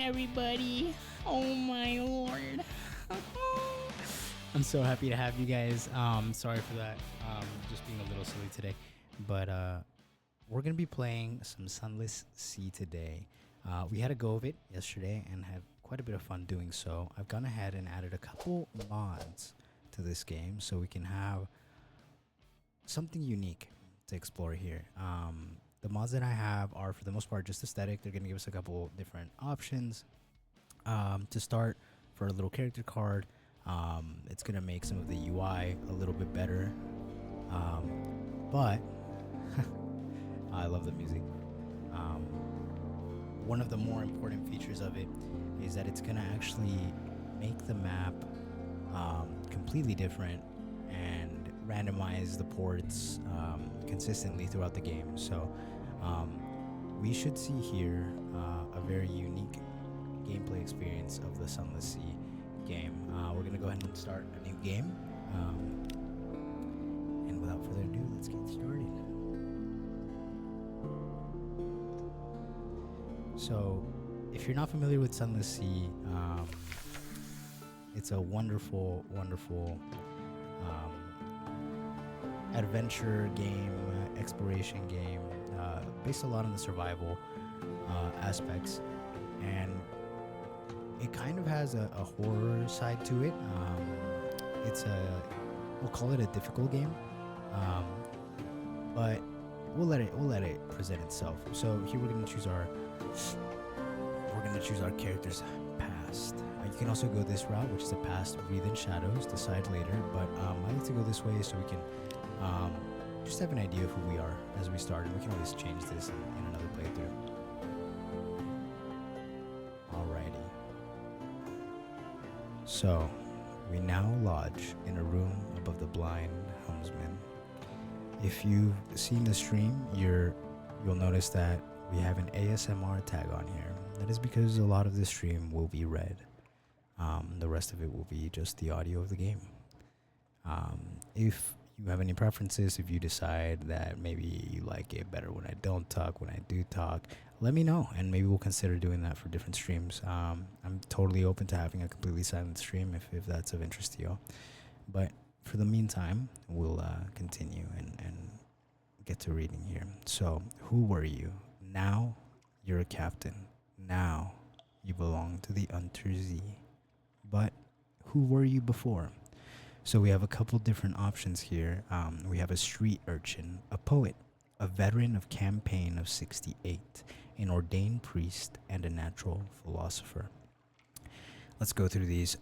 everybody. Oh my lord. I'm so happy to have you guys. Sorry for that. Just being a little silly today. But we're going to be playing some Sunless Sea today. We had a go of it yesterday and had quite a bit of fun doing so. I've gone ahead and added a couple mods to this game so we can have something unique to explore here. The mods that I have are, for the most part, just aesthetic. They're going to give us a couple different options. To start, for a little character card, it's going to make some of the UI a little bit better. But I love the music. One of the more important features of it is that it's going to actually make the map completely different and randomize the ports consistently throughout the game. So we should see here a very unique gameplay experience of the Sunless Sea game. We're going to go ahead and start a new game. And without further ado, let's get started. So, if you're not familiar with Sunless Sea, it's a wonderful, wonderful adventure game, exploration game, based a lot on the survival aspects, and it kind of has a horror side to it. We'll call it a difficult game, but we'll let it present itself. So here we're gonna choose our character's past. You can also go this route, which is the past breathe in shadows, decide later, but I like to go this way so we can just have an idea of who we are as we start, and we can always change this in another playthrough. Alrighty. So, we now lodge in a room above the blind helmsman. If you've seen the stream, you'll notice that we have an ASMR tag on here. That is because a lot of the stream will be read. The rest of it will be just the audio of the game. If you have any preferences, if you decide that maybe you like it better when I don't talk, when I do talk, let me know, and maybe we'll consider doing that for different streams. I'm totally open to having a completely silent stream if that's of interest to you. But for the meantime, we'll continue and get to reading here. So, who were you? Now you're a captain. Now you belong to the Untersee. But who were you before? So we have a couple different options here. We have a street urchin, a poet, a veteran of campaign of 68, an ordained priest, and a natural philosopher. Let's go through these.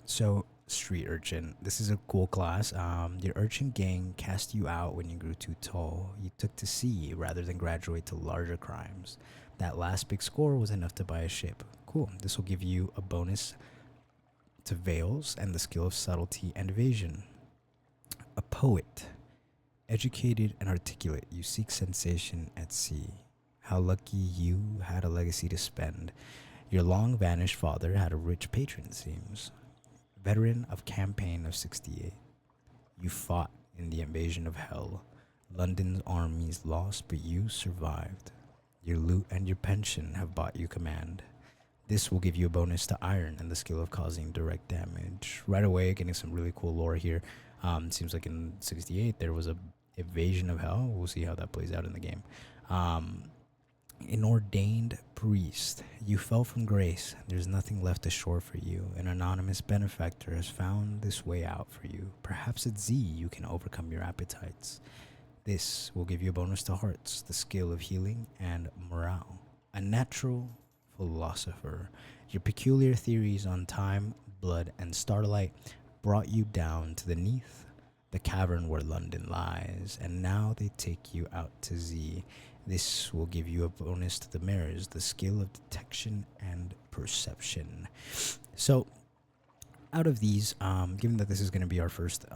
So street urchin, this is a cool class. Your urchin gang cast you out when you grew too tall. You took to sea rather than graduate to larger crimes. That last big score was enough to buy a ship. Cool. This will give you a bonus to veils and the skill of subtlety and evasion. A poet, educated and articulate, you seek sensation at sea. How lucky you had a legacy to spend. Your long vanished father had a rich patron, it seems. Veteran of campaign of 68, you fought in the invasion of hell. London's armies lost, but you survived. Your loot and your pension have bought you command. This will give you a bonus to iron and the skill of causing direct damage. Right away, getting some really cool lore here. It seems like in 68 there was a invasion of hell. We'll see how that plays out in the game. An ordained priest. You fell from grace. There's nothing left ashore for you. An anonymous benefactor has found this way out for you. Perhaps at Z you can overcome your appetites. This will give you a bonus to hearts, the skill of healing, and morale. A natural philosopher. Your peculiar theories on time, blood, and starlight brought you down to the neath, the cavern where London lies, and now they take you out to Z. This will give you a bonus to the mirrors, the skill of detection and perception. So, out of these, given that this is going to be our first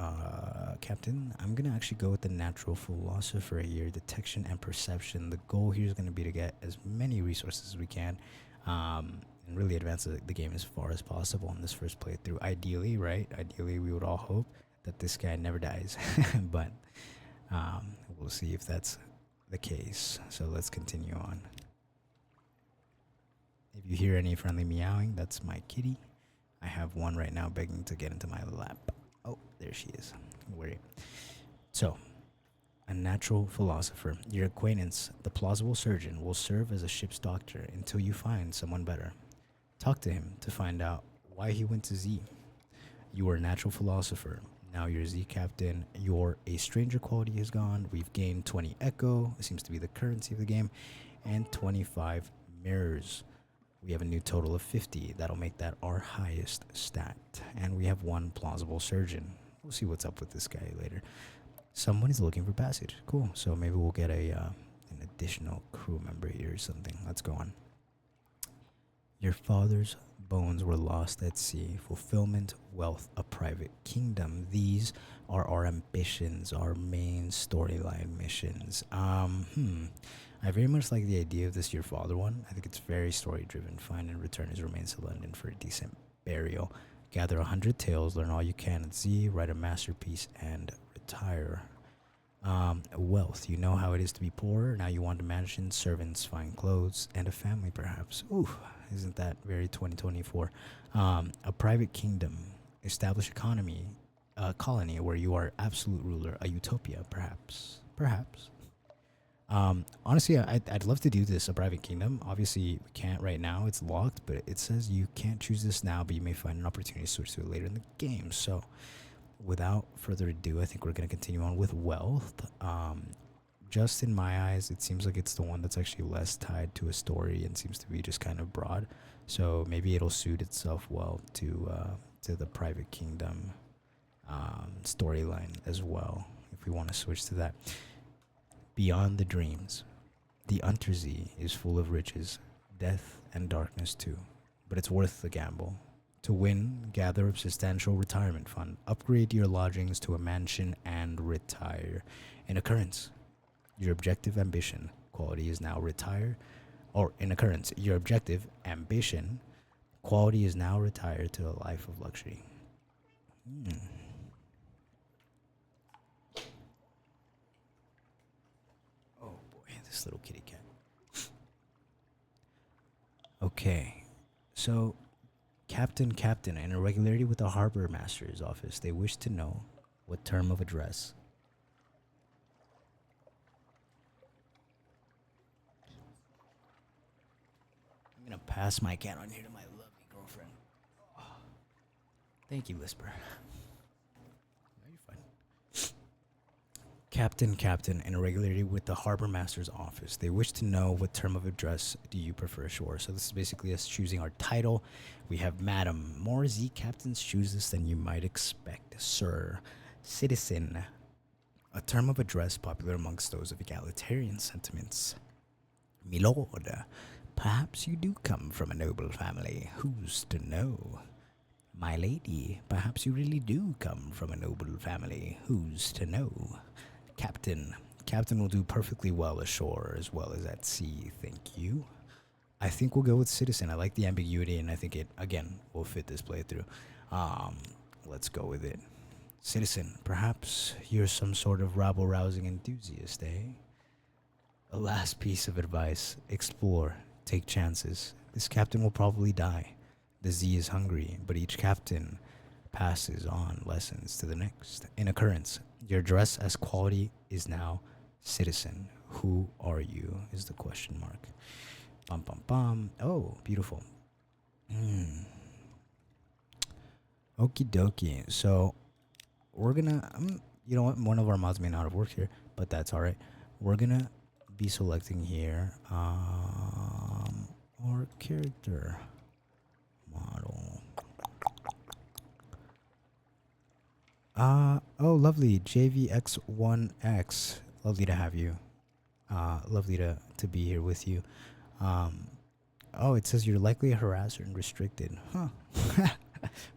captain, I'm going to actually go with the natural philosopher here, detection and perception. The goal here is going to be to get as many resources as we can, and really advance the game as far as possible in this first playthrough. Ideally, right? Ideally, we would all hope that this guy never dies, but we'll see if that's the case. So let's continue on. If you hear any friendly meowing, that's my kitty. I have one right now begging to get into my lap. Oh, there she is. Wait. So, a natural philosopher. Your acquaintance, the plausible surgeon, will serve as a ship's doctor until you find someone better. Talk to him to find out why he went to Z. You are a natural philosopher. Now you're Z captain. Your a stranger quality is gone. We've gained 20 echo. It seems to be the currency of the game. And 25 mirrors. We have a new total of 50. That'll make that our highest stat. And we have one plausible surgeon. We'll see what's up with this guy later. Someone is looking for passage. Cool. So maybe we'll get an additional crew member here or something. Let's go on. Your father's bones were lost at sea. Fulfillment, wealth, a private kingdom. These are our ambitions, our main storyline missions. I very much like the idea of this Your Father one. I think it's very story driven. Find and return his remains to London for a decent burial. Gather 100 tales, learn all you can at Z, write a masterpiece, and retire. Wealth. You know how it is to be poor. Now you want a mansion, servants, fine clothes, and a family, perhaps. Ooh, isn't that very 2024? A private kingdom. Establish economy. A colony where you are absolute ruler. A utopia, perhaps. Perhaps. Honestly, I'd love to do this, a private kingdom. Obviously, we can't right now. It's locked, but it says you can't choose this now, but you may find an opportunity to switch to it later in the game. So, without further ado, I think we're going to continue on with wealth. Just in my eyes, it seems like it's the one that's actually less tied to a story and seems to be just kind of broad. So maybe it'll suit itself well to the private kingdom storyline as well, if we want to switch to that. Beyond the dreams, the Untersee is full of riches, death, and darkness too, but it's worth the gamble. To win, gather a substantial retirement fund, upgrade your lodgings to a mansion, and retire. In occurrence, your objective ambition quality is now retire, or in occurrence, your objective ambition quality is now retired to a life of luxury. Oh boy, this little kitty cat. Okay, so Captain, an irregularity with the harbor master's office. They wish to know what term of address. I'm gonna pass my cat on here to my lovely girlfriend. Oh, thank you, Lisper. No, you're fine. Captain, an irregularity with the harbor master's office. They wish to know what term of address do you prefer ashore. So this is basically us choosing our title. We have Madam. More Z captains choose this than you might expect. Sir, citizen, a term of address popular amongst those of egalitarian sentiments. Milord, perhaps you do come from a noble family. Who's to know? My lady, perhaps you really do come from a noble family. Who's to know? Captain will do perfectly well ashore as well as at sea, thank you. I think we'll go with citizen. I like the ambiguity, and I think it, again, will fit this playthrough. Let's go with it. Citizen, perhaps you're some sort of rabble-rousing enthusiast, eh? A last piece of advice. Explore. Take chances. This captain will probably die. The Z is hungry, but each captain passes on lessons to the next. In occurrence, your dress as quality is now citizen. Who are you? Is the question mark. Bum bum bum. Oh, beautiful. Okie dokie. So we're gonna you know what, one of our mods may not have worked here, but that's all right. We're gonna be selecting here our character model. Oh, lovely. JVX1X. Lovely to have you. Lovely to be here with you. Oh, it says you're likely a harasser and restricted. Huh.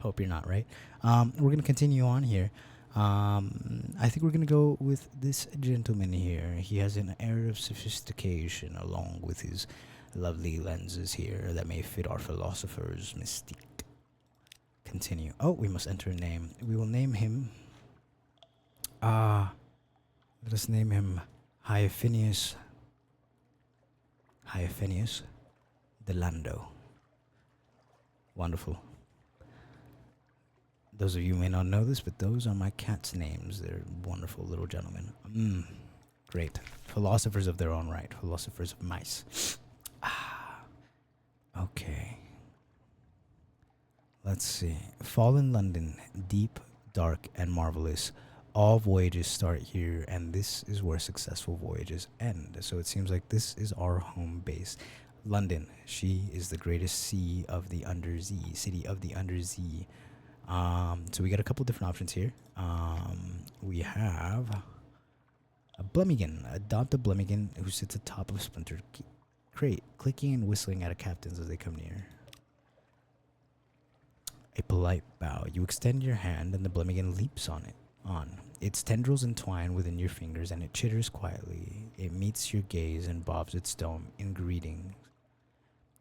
Hope you're not, right? We're going to continue on here. I think we're going to go with this gentleman here. He has an air of sophistication along with his lovely lenses here that may fit our philosopher's mystique. Continue. Oh, we must enter a name. We will name him. Let us name him Hiephinius Delando. Wonderful. Those of you may not know this, but those are my cat's names. They're wonderful little gentlemen. Great. Philosophers of their own right. Philosophers of mice. Okay. Let's see. Fallen London, deep, dark, and marvelous. All voyages start here, and this is where successful voyages end. So it seems like this is our home base. London, she is the greatest sea of the undersea, city of the undersea. So we got a couple different options here. We have a Blemigan, adopt a Blemigan who sits atop of a splintered crate, clicking and whistling at a captains as they come near. A polite bow. You extend your hand and the Blemigan leaps on it. Its tendrils entwine within your fingers and it chitters quietly. It meets your gaze and bobs its dome in greeting.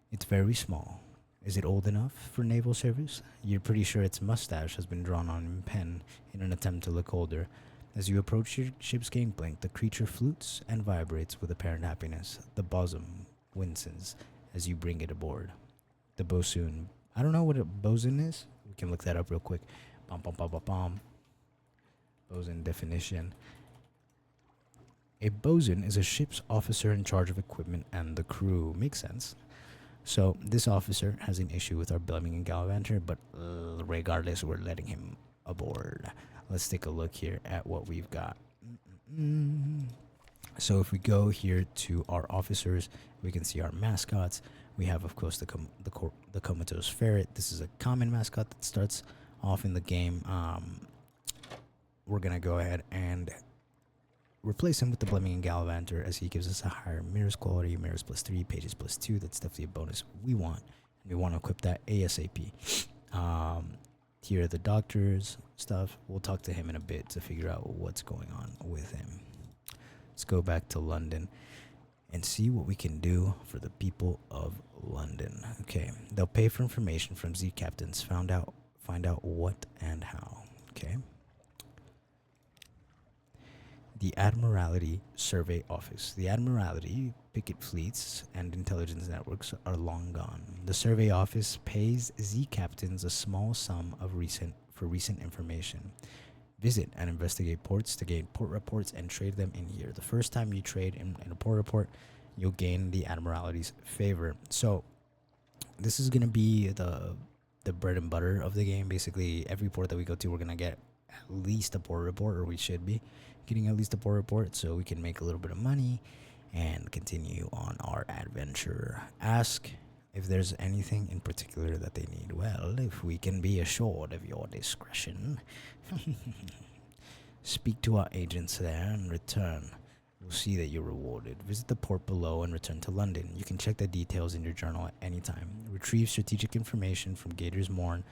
It's very small. Is it old enough for naval service? You're pretty sure its mustache has been drawn on in pen in an attempt to look older. As you approach your ship's gangplank, the creature flutes and vibrates with apparent happiness. The bosom winces as you bring it aboard. The bosun. I don't know what a bosun is. We can look that up real quick. Bosun definition. A bosun is a ship's officer in charge of equipment and the crew. Makes sense. So this officer has an issue with our Birmingham Gallivanter, but regardless, we're letting him aboard. Let's take a look here at what we've got. So if we go here to our officers, we can see our mascots. We have, of course, the comatose ferret. This is a common mascot that starts off in the game. We're gonna go ahead and replace him with the Birmingham Gallivanter as he gives us a higher mirrors quality, mirrors +3, pages +2. That's definitely a bonus we want. We want to equip that ASAP. Here are the doctor's stuff. We'll talk to him in a bit to figure out what's going on with him. Let's go back to London and see what we can do for the people of London. Okay, they'll pay for information from Z captains. Find out what and how. Okay. The Admiralty Survey Office. The Admiralty, picket fleets, and intelligence networks are long gone. The Survey Office pays Z captains a small sum for recent information. Visit and investigate ports to gain port reports and trade them in here. The first time you trade in a port report, you'll gain the Admiralty's favor. So this is going to be the bread and butter of the game. Basically, every port that we go to, we're going to get at least a port report, or we should be getting at least a port report, so we can make a little bit of money and continue on our adventure. Ask if there's anything in particular that they need. Well, if we can be assured of your discretion. Speak to our agents there and return. We'll see that you're rewarded. Visit the port below and return to London. You can check the details in your journal at any time. Retrieve strategic information from Gator's Mourn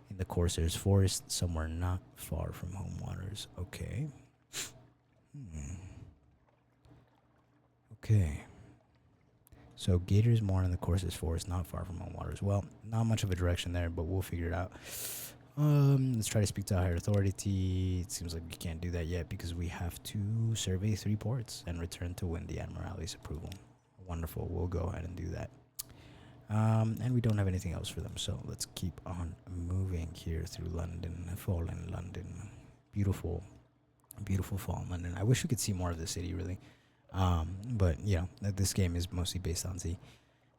in the Corsair's Forest, somewhere not far from home waters. Okay. Okay. So Gator's Mourn in the Corsair's Forest, not far from home waters. Well, not much of a direction there, but we'll figure it out. Let's try to speak to a higher authority. It seems like we can't do that yet because we have to survey 3 ports and return to win the Admiralty's approval. Wonderful. We'll go ahead and do that. And we don't have anything else for them, so let's keep on moving here through London. Fallen London. Beautiful, beautiful fall in London. I wish we could see more of the city, really. But, you know, this game is mostly based on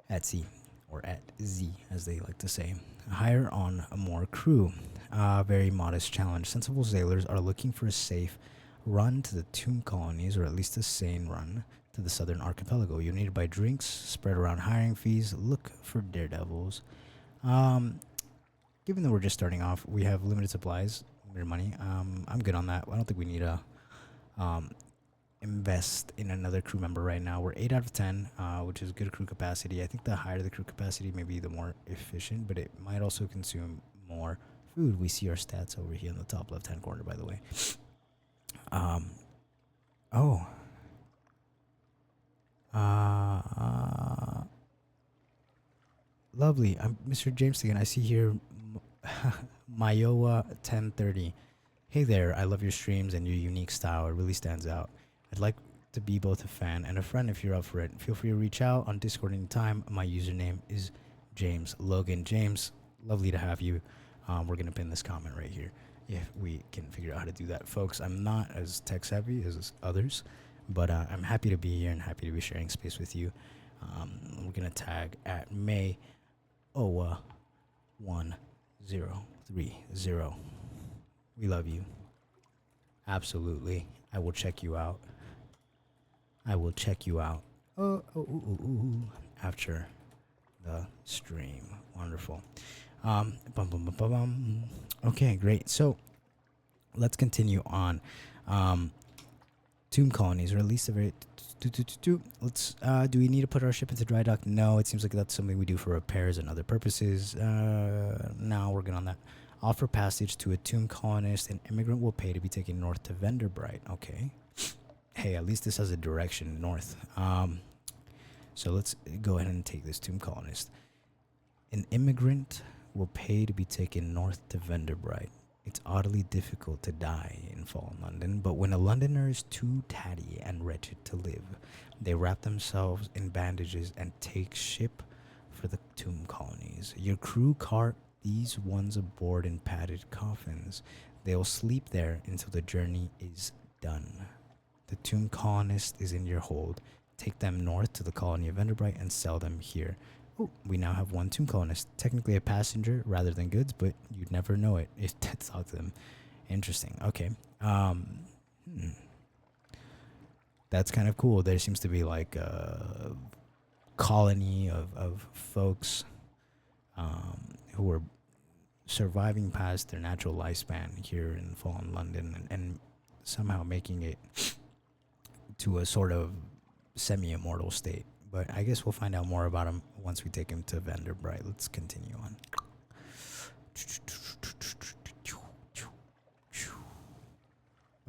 at sea, or at Z, as they like to say. Hire on more crew. Very modest challenge. Sensible sailors are looking for a safe run to the tomb colonies, or at least a sane run to the southern archipelago. You'll need to buy drinks, spread around hiring fees, look for daredevils. Given that we're just starting off, we have limited supplies, limited money. I'm good on that. I don't think we need to invest in another crew member right now. We're 8 out of 10, which is good crew capacity. I think the higher the crew capacity, maybe the more efficient, but it might also consume more food. We see our stats over here in the top left-hand corner, by the way. Lovely. I'm Mr. James again. I see here Mayowa 1030. Hey there, I love your streams and your unique style. It really stands out. I'd like to be both a fan and a friend if you're up for it. Feel free to reach out on Discord anytime. My username is James Logan. James, lovely to have you. We're gonna pin this comment right here if we can figure out how to do that, folks. I'm not as tech savvy as others, but I'm happy to be here and happy to be sharing space with you. We're gonna tag at May Owa 1030. We love you. Absolutely. I will check you out. I will check you out. After the stream. Wonderful. Okay, great. So let's continue on. Tomb colonies, or at least a very. Let's. Do we need to put our ship into dry dock? No, it seems like that's something we do for repairs and other purposes. Now we're good on that. Offer passage to a tomb colonist. An immigrant will pay to be taken north to Venderbright. Okay. Hey, at least this has a direction north. So let's go ahead and take this tomb colonist. An immigrant will pay to be taken north to Venderbright. It's oddly difficult to die in fallen London, but when a Londoner is too tatty and wretched to live, they wrap themselves in bandages and take ship for the tomb colonies. Your crew cart these ones aboard in padded coffins. They'll sleep there until the journey is done. The tomb colonist is in your hold. Take them north to the colony of Venderbright and sell them here. Oh, we now have one tomb colonist. Technically a passenger rather than goods, but you'd never know it if to talk to them. Interesting. Okay. That's kind of cool. There seems to be like a colony of folks who are surviving past their natural lifespan here in fallen London and somehow making it to a sort of semi-immortal state. But I guess we'll find out more about him once we take him to Venderbright. Let's continue on.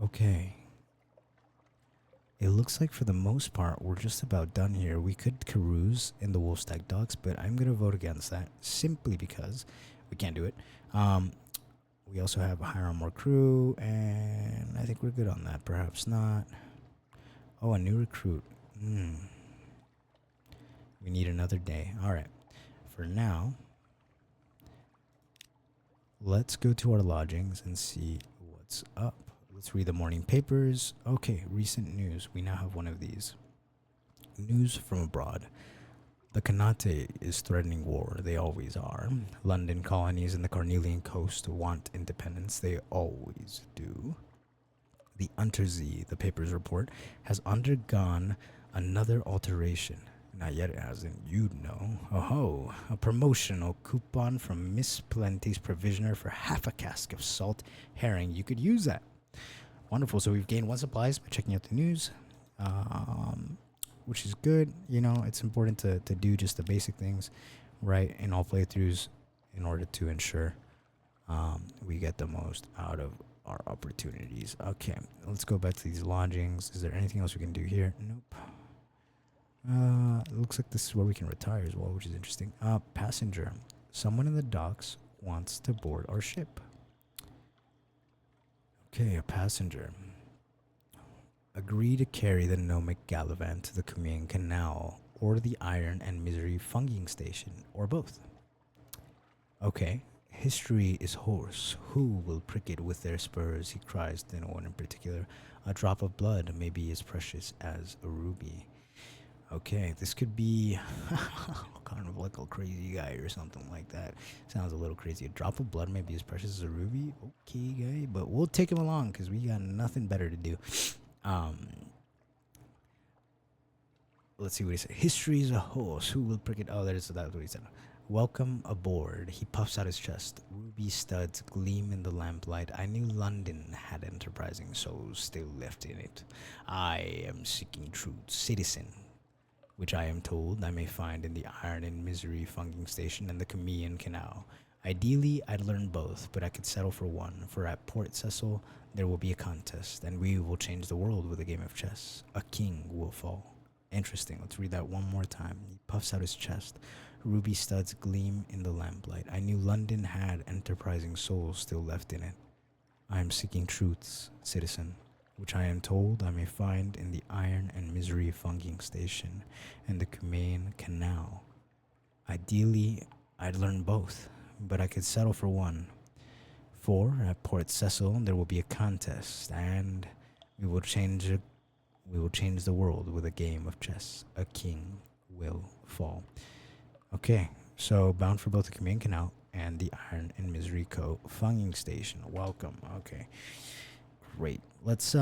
Okay. It looks like for the most part, we're just about done here. We could carouse in the Wolfstack docks, but I'm going to vote against that simply because we can't do it. We also have hire on more crew, and I think we're good on that. Perhaps not. Oh, a new recruit. We need another day. All right. For now, let's go to our lodgings and see what's up. Let's read the morning papers. Okay, recent news. We now have one of these. News from abroad. The Khanate is threatening war. They always are. London colonies and the Cornelian coast want independence. They always do. The Untersee, the papers report, has undergone another alteration. Not yet it hasn't, you'd know. Oh, a promotional coupon from Miss Plenty's provisioner for half a cask of salt herring. You could use that. Wonderful. So we've gained one supplies by checking out the news, which is good. You know, it's important to do just the basic things right in all playthroughs in order to ensure we get the most out of our opportunities. Okay, let's go back to these lodgings. Is there anything else we can do here? Nope. It looks like this is where we can retire as well, which is interesting. Passenger. Someone in the docks wants to board our ship. Okay, a passenger. Agree to carry the Gnomic Gallivant to the Crimean Canal or the Iron and Misery Funging Station, or both. Okay. History is horse. Who will prick it with their spurs? He cries to no one in particular. A drop of blood may be as precious as a ruby. Okay, this could be kind of like a crazy guy or something like that. Sounds a little crazy. A drop of blood may be as precious as a ruby. Okay, guy, but we'll take him along because we got nothing better to do. Let's see what he said. History is a horse. Who will prick it? Oh, that's what he said. Welcome aboard. He puffs out his chest. Ruby studs gleam in the lamplight. I knew London had enterprising souls still left in it. I am seeking truth, citizen, which I am told I may find in the Iron and Misery Funging Station and the Crimean Canal. Ideally, I'd learn both, but I could settle for one, for at Port Cecil there will be a contest, and we will change the world with a game of chess. A king will fall. Interesting. Let's read that one more time. He puffs out his chest. Ruby studs gleam in the lamplight. I knew London had enterprising souls still left in it. I am seeking truths, citizen, which I am told I may find in the Iron and Misery Funging Station and the Crimean Canal. Ideally, I'd learn both, but I could settle for one. For at Port Cecil, there will be a contest, and we will change it. We will change the world with a game of chess. A king will fall. Okay, so bound for both the Command Canal and the Iron and Misery Co. Funging Station. Welcome. Okay, great. Let's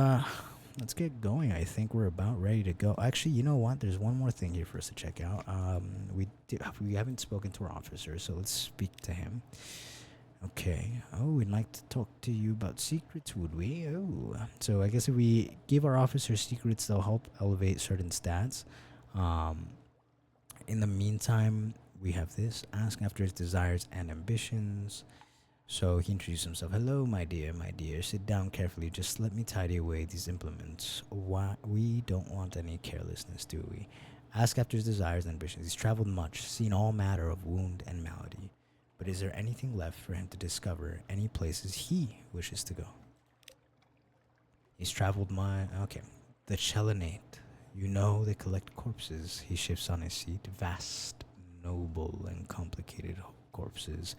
get going. I think we're about ready to go. Actually, you know what? There's one more thing here for us to check out. We haven't spoken to our officer, so let's speak to him. Okay. Oh, we'd like to talk to you about secrets, would we? Oh. So I guess if we give our officers secrets, they'll help elevate certain stats. In the meantime, we have this. Ask after his desires and ambitions. So he introduced himself. Hello, my dear, my dear. Sit down carefully. Just let me tidy away these implements. Why? We don't want any carelessness, do we? Ask after his desires and ambitions. He's traveled much, seen all matter of wound and malady. But is there anything left for him to discover? Any places he wishes to go? He's traveled okay. The Chelenate. You know they collect corpses. He shifts on his seat. Vast, noble, and complicated corpses.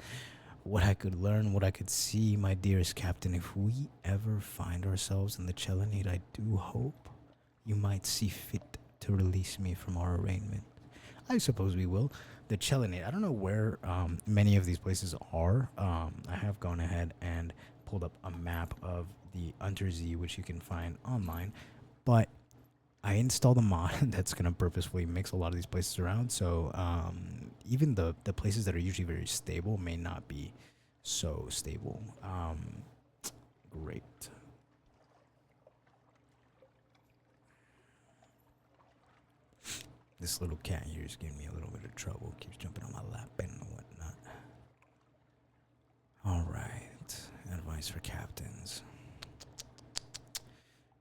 What I could learn, what I could see, my dearest captain, if we ever find ourselves in the Chelenate, I do hope you might see fit to release me from our arraignment. I suppose we will. The Chelenate, I don't know where many of these places are. I have gone ahead and pulled up a map of the Untersee, which you can find online, but I installed a mod that's going to purposefully mix a lot of these places around, so even the places that are usually very stable may not be so stable. Great. This little cat here is giving me a little bit of trouble. Keeps jumping on my lap and whatnot. Alright. Advice for captains.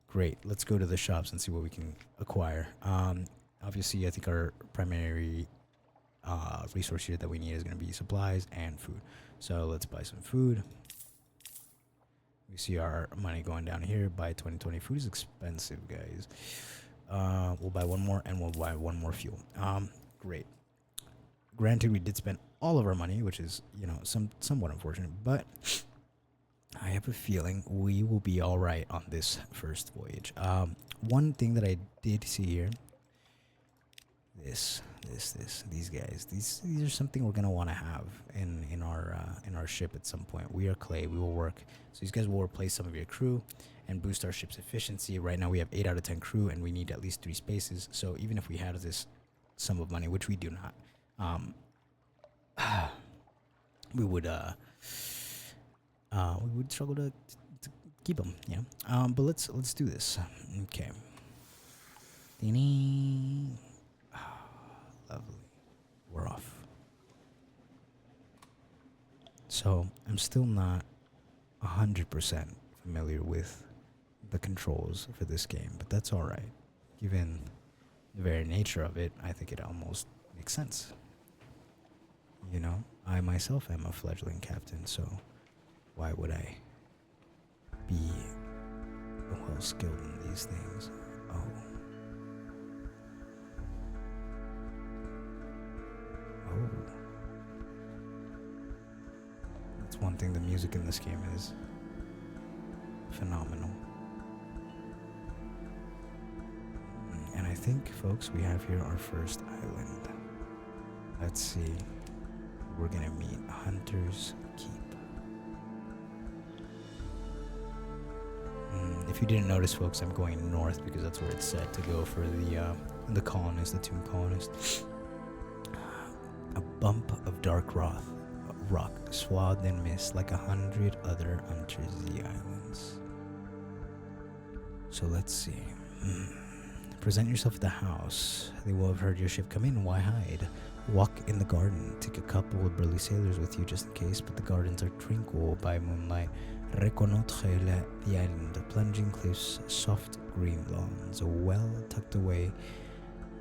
Great. Let's go to the shops and see what we can acquire. Obviously, I think our primary resource here that we need is going to be supplies and food. So let's buy some food. We see our money going down here. Buy 2020. Food is expensive, guys. We'll buy one more and we'll buy one more fuel. Great. Granted, we did spend all of our money, which is, somewhat unfortunate, but I have a feeling we will be all right on this first voyage. One thing that I did see here, these guys, these are something we're gonna want to have in our ship at some point. We are clay. We will work. So these guys will replace some of your crew and boost our ship's efficiency. Right now we have 8 out of 10 crew, and we need at least 3 spaces. So even if we had this sum of money, which we do not, we would struggle to keep them. Yeah. But let's do this. Okay. Lovely. We're off. So I'm still not 100% familiar with the controls for this game, but that's all right. Given the very nature of it, I think it almost makes sense. I myself am a fledgling captain, so why would I be well skilled in these things? Oh. That's one thing, the music in this game is phenomenal. And I think, folks, we have here our first island. Let's see. We're gonna meet Hunter's Keep. If you didn't notice, folks, I'm going north because that's where it's set to go for the colonists, the tomb colonists. A bump of dark rock swathed in mist like 100 other Untersee islands. So let's see. Present yourself at the house. They will have heard your ship come in. Why hide? Walk in the garden. Take a couple of burly sailors with you just in case, but the gardens are tranquil by moonlight. Reconnaître the island. Plunging cliffs, soft green lawns, a well tucked away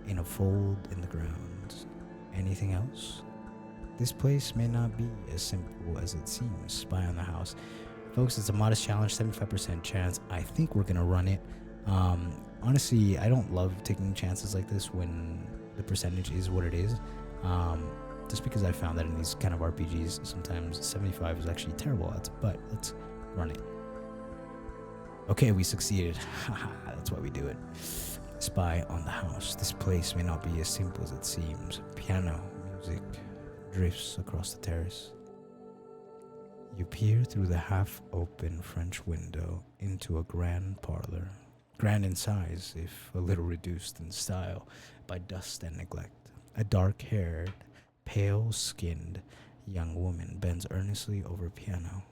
in a fold in the ground. Anything else? This place may not be as simple as it seems. Spy on the house. Folks, it's a modest challenge, 75% chance. I think we're gonna run it. Honestly, I don't love taking chances like this when the percentage is what it is. Just because I found that in these kind of RPGs, sometimes 75 is actually terrible odds, but let's run it. Okay, we succeeded. Haha, that's why we do it. Spy on the house. This place may not be as simple as it seems. Piano music drifts across the terrace. You peer through the half-open French window into a grand parlor. Grand in size, if a little reduced in style by dust and neglect. A dark-haired, pale-skinned young woman bends earnestly over a piano.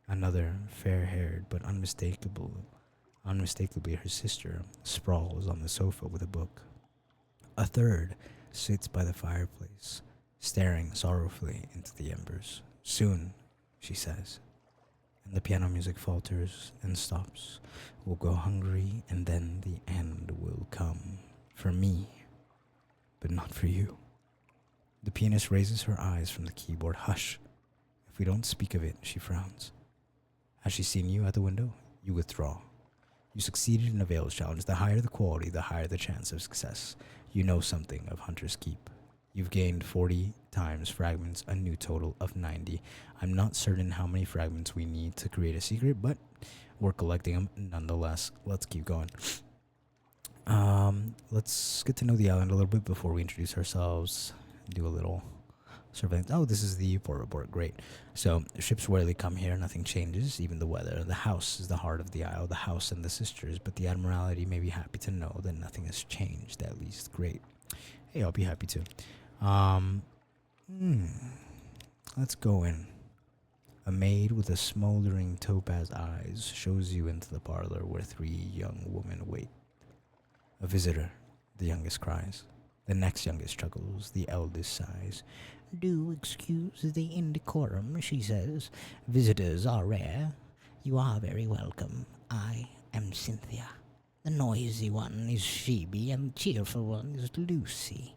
Another, fair-haired but unmistakably her sister, sprawls on the sofa with a book. A third sits by the fireplace, staring sorrowfully into the embers. Soon, she says, and the piano music falters and stops. We'll go hungry, and then the end will come. For me, but not for you. The pianist raises her eyes from the keyboard. Hush. If we don't speak of it, she frowns. Has she seen you at the window? You withdraw. You succeeded in a Veils challenge. The higher the quality, the higher the chance of success. You know something of Hunter's Keep. You've gained 40 times fragments, a new total of 90. I'm not certain how many fragments we need to create a secret, but we're collecting them nonetheless. Let's keep going. Let's get to know the island a little bit before we introduce ourselves. Do a little surveillance. Oh, this is the port report. Great. So ships rarely come here. Nothing changes, even the weather. The house is the heart of the isle, the house and the sisters. But the Admiralty may be happy to know that nothing has changed. At least, great. Hey, I'll be happy to. Let's go in. A maid with a smoldering topaz eyes shows you into the parlor where three young women wait. A visitor, the youngest cries. The next youngest chuckles, the eldest sighs. Do excuse the indecorum, she says. Visitors are rare. You are very welcome. I am Cynthia. The noisy one is Phoebe, and the cheerful one is Lucy.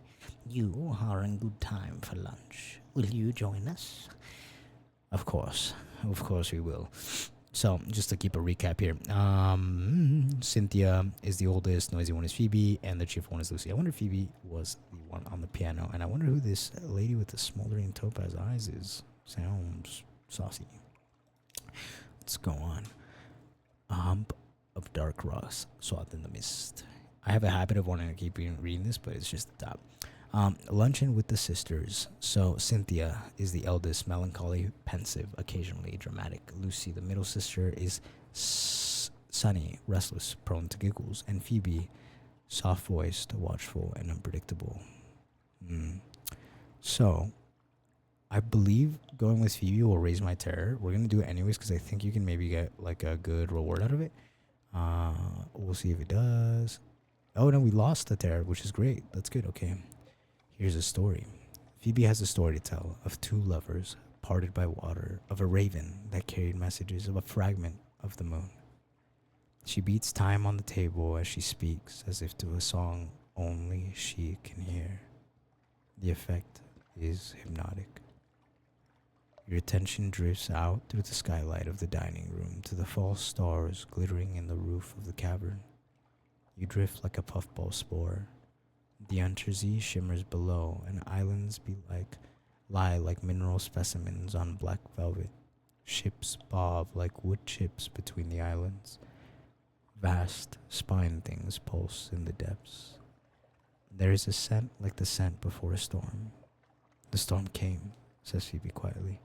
You are in good time for lunch. Will you join us? Of course we will. So, just to keep a recap here, Cynthia is the oldest, noisy one is Phoebe, and the cheerful one is Lucy. I wonder if Phoebe was the one on the piano, and I wonder who this lady with the smoldering topaz eyes is. Sounds saucy. Let's go on. A hump of dark rust swathed in the mist. I have a habit of wanting to keep reading this, but it's just the top. Luncheon with the sisters. So Cynthia is the eldest, melancholy, pensive, occasionally dramatic. Lucy, the middle sister, is sunny, restless, prone to giggles. And Phoebe, soft-voiced, watchful, and unpredictable. So, I believe going with Phoebe will raise my terror. We're going to do it anyways because I think you can maybe get like a good reward out of it. We'll see if it does. Oh, no, we lost the terror, which is great. That's good. Okay. Here's a story. Phoebe has a story to tell of two lovers parted by water, of a raven that carried messages, of a fragment of the moon. She beats time on the table as she speaks, as if to a song only she can hear. The effect is hypnotic. Your attention drifts out through the skylight of the dining room to the false stars glittering in the roof of the cavern. You drift like a puffball spore. The Untersee shimmers below, and islands lie like mineral specimens on black velvet. Ships bob like wood chips between the islands. Vast spine things pulse in the depths. There is a scent like the scent before a storm. The storm came, says Phoebe quietly.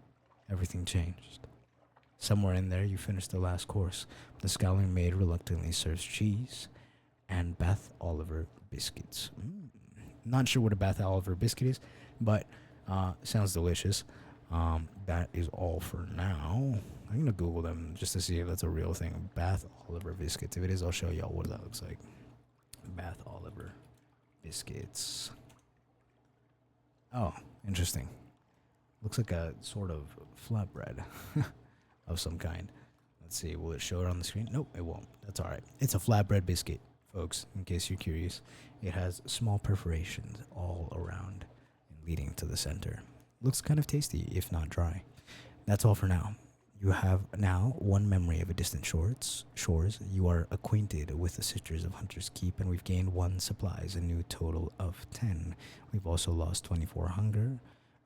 Everything changed. Somewhere in there you finish the last course. The scowling maid reluctantly serves cheese and Bath Oliver biscuits. Not sure what a Bath Oliver biscuit is, but sounds delicious. That is all for now. I'm going to Google them just to see if that's a real thing. Bath Oliver biscuits. If it is, I'll show y'all what that looks like. Bath Oliver biscuits. Oh, interesting. Looks like a sort of flatbread of some kind. Let's see. Will it show it on the screen? Nope, it won't. That's all right. It's a flatbread biscuit, folks, in case you're curious. It has small perforations all around and leading to the center. Looks kind of tasty, if not dry. That's all for now. You have now one memory of a distant shores. You are acquainted with the sisters of Hunter's Keep, and we've gained 1 supplies, a new total of 10. We've also lost 24 hunger,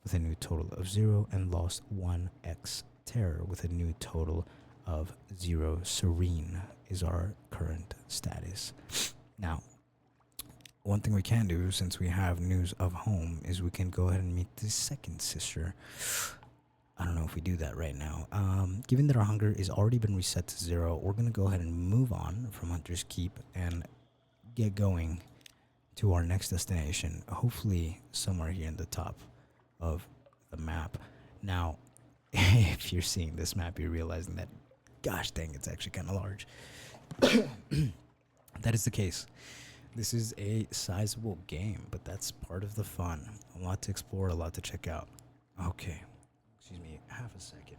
with a new total of 0, and lost 1x terror with a new total of 0. Serene is our current status. Now, one thing we can do, since we have news of home, is we can go ahead and meet the second sister. I don't know if we do that right now. Given that our hunger is already been reset to 0, we're going to go ahead and move on from Hunter's Keep and get going to our next destination, hopefully somewhere here in the top of the map. Now, if you're seeing this map, you're realizing that, gosh dang, it's actually kind of large. That is the case. This is a sizable game, but that's part of the fun. A lot to explore, a lot to check out. Okay. Excuse me, half a second.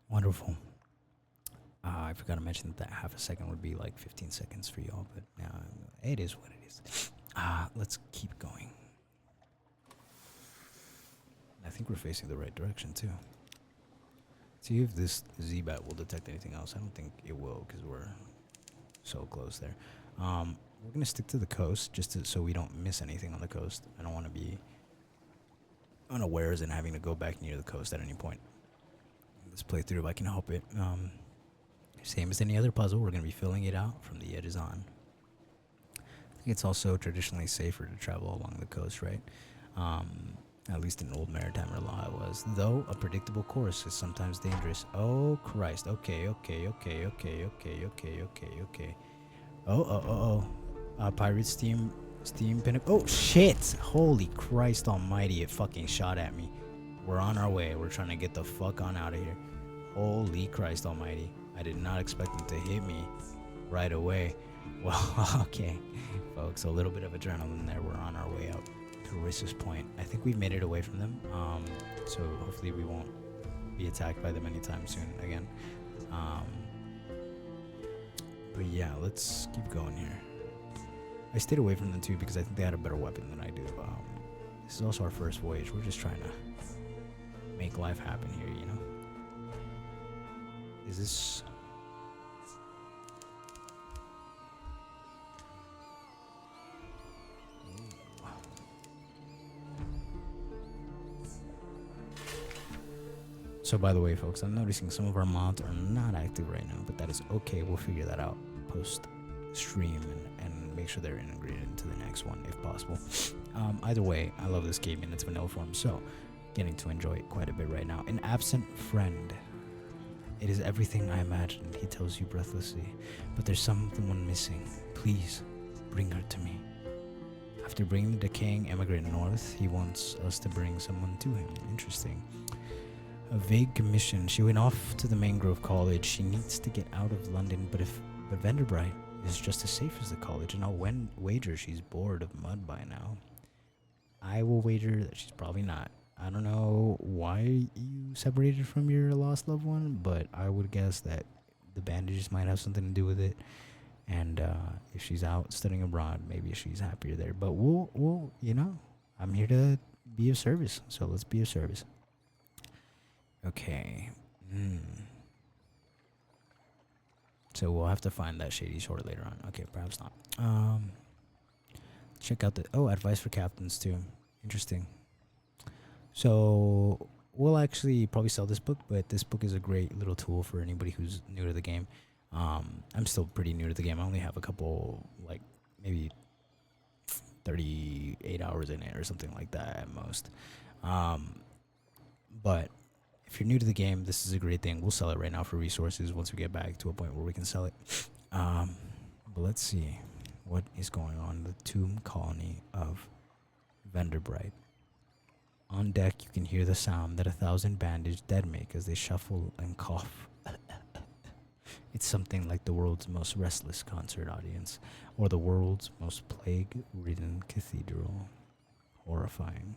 Wonderful. I forgot to mention that half a second would be like 15 seconds for y'all, but it is what it is. Let's keep going. I think we're facing the right direction too. See if this Z-Bat will detect anything else. I don't think it will because we're so close there. We're gonna stick to the coast just so we don't miss anything on the coast. I don't want to be unawares and having to go back near the coast at any point. Let's play through if I can help it. Same as any other puzzle, we're going to be filling it out from the edges on. I think it's also traditionally safer to travel along the coast, right? At least in old maritime law it was. Though a predictable course is sometimes dangerous. Oh, Christ. Okay. Pirate steam pinnacle. Oh, shit. Holy Christ almighty, it fucking shot at me. We're on our way. We're trying to get the fuck on out of here. Holy Christ almighty. I did not expect them to hit me right away. Well, okay, folks, a little bit of adrenaline there. We're on our way out to Rissus Point. I think we've made it away from them, so hopefully we won't be attacked by them anytime soon again. But yeah, let's keep going here. I stayed away from them too because I think they had a better weapon than I do. This is also our first voyage. We're just trying to make life happen here, you know? Is this... So by the way, folks, I'm noticing some of our mods are not active right now, but that is okay. We'll figure that out post-stream and make sure they're integrated into the next one if possible. Either way, I love this game in its vanilla form, so getting to enjoy it quite a bit right now. An absent friend. It is everything I imagined, he tells you breathlessly. But there's someone missing. Please, bring her to me. After bringing the decaying immigrant north, he wants us to bring someone to him. Interesting. A vague commission. She went off to the Mangrove College. She needs to get out of London, but Vanderbright is just as safe as the college, and I'll wager she's bored of mud by now. I will wager that she's probably not. I don't know why you separated from your lost loved one, but I would guess that the bandages might have something to do with it. And if she's out studying abroad, maybe she's happier there. But we'll, you know, I'm here to be of service, so let's be of service. Okay. So we'll have to find that shady sword later on. Okay, perhaps not. Check out the advice for captains too. Interesting. So we'll actually probably sell this book, but this book is a great little tool for anybody who's new to the game. I'm still pretty new to the game. I only have a couple, like maybe 38 hours in it or something like that at most. But if you're new to the game, this is a great thing. We'll sell it right now for resources once we get back to a point where we can sell it. But let's see what is going on in the tomb colony of Vanderbright. On deck, you can hear the sound that 1,000 bandaged dead make as they shuffle and cough. It's something like the world's most restless concert audience, or the world's most plague-ridden cathedral. Horrifying.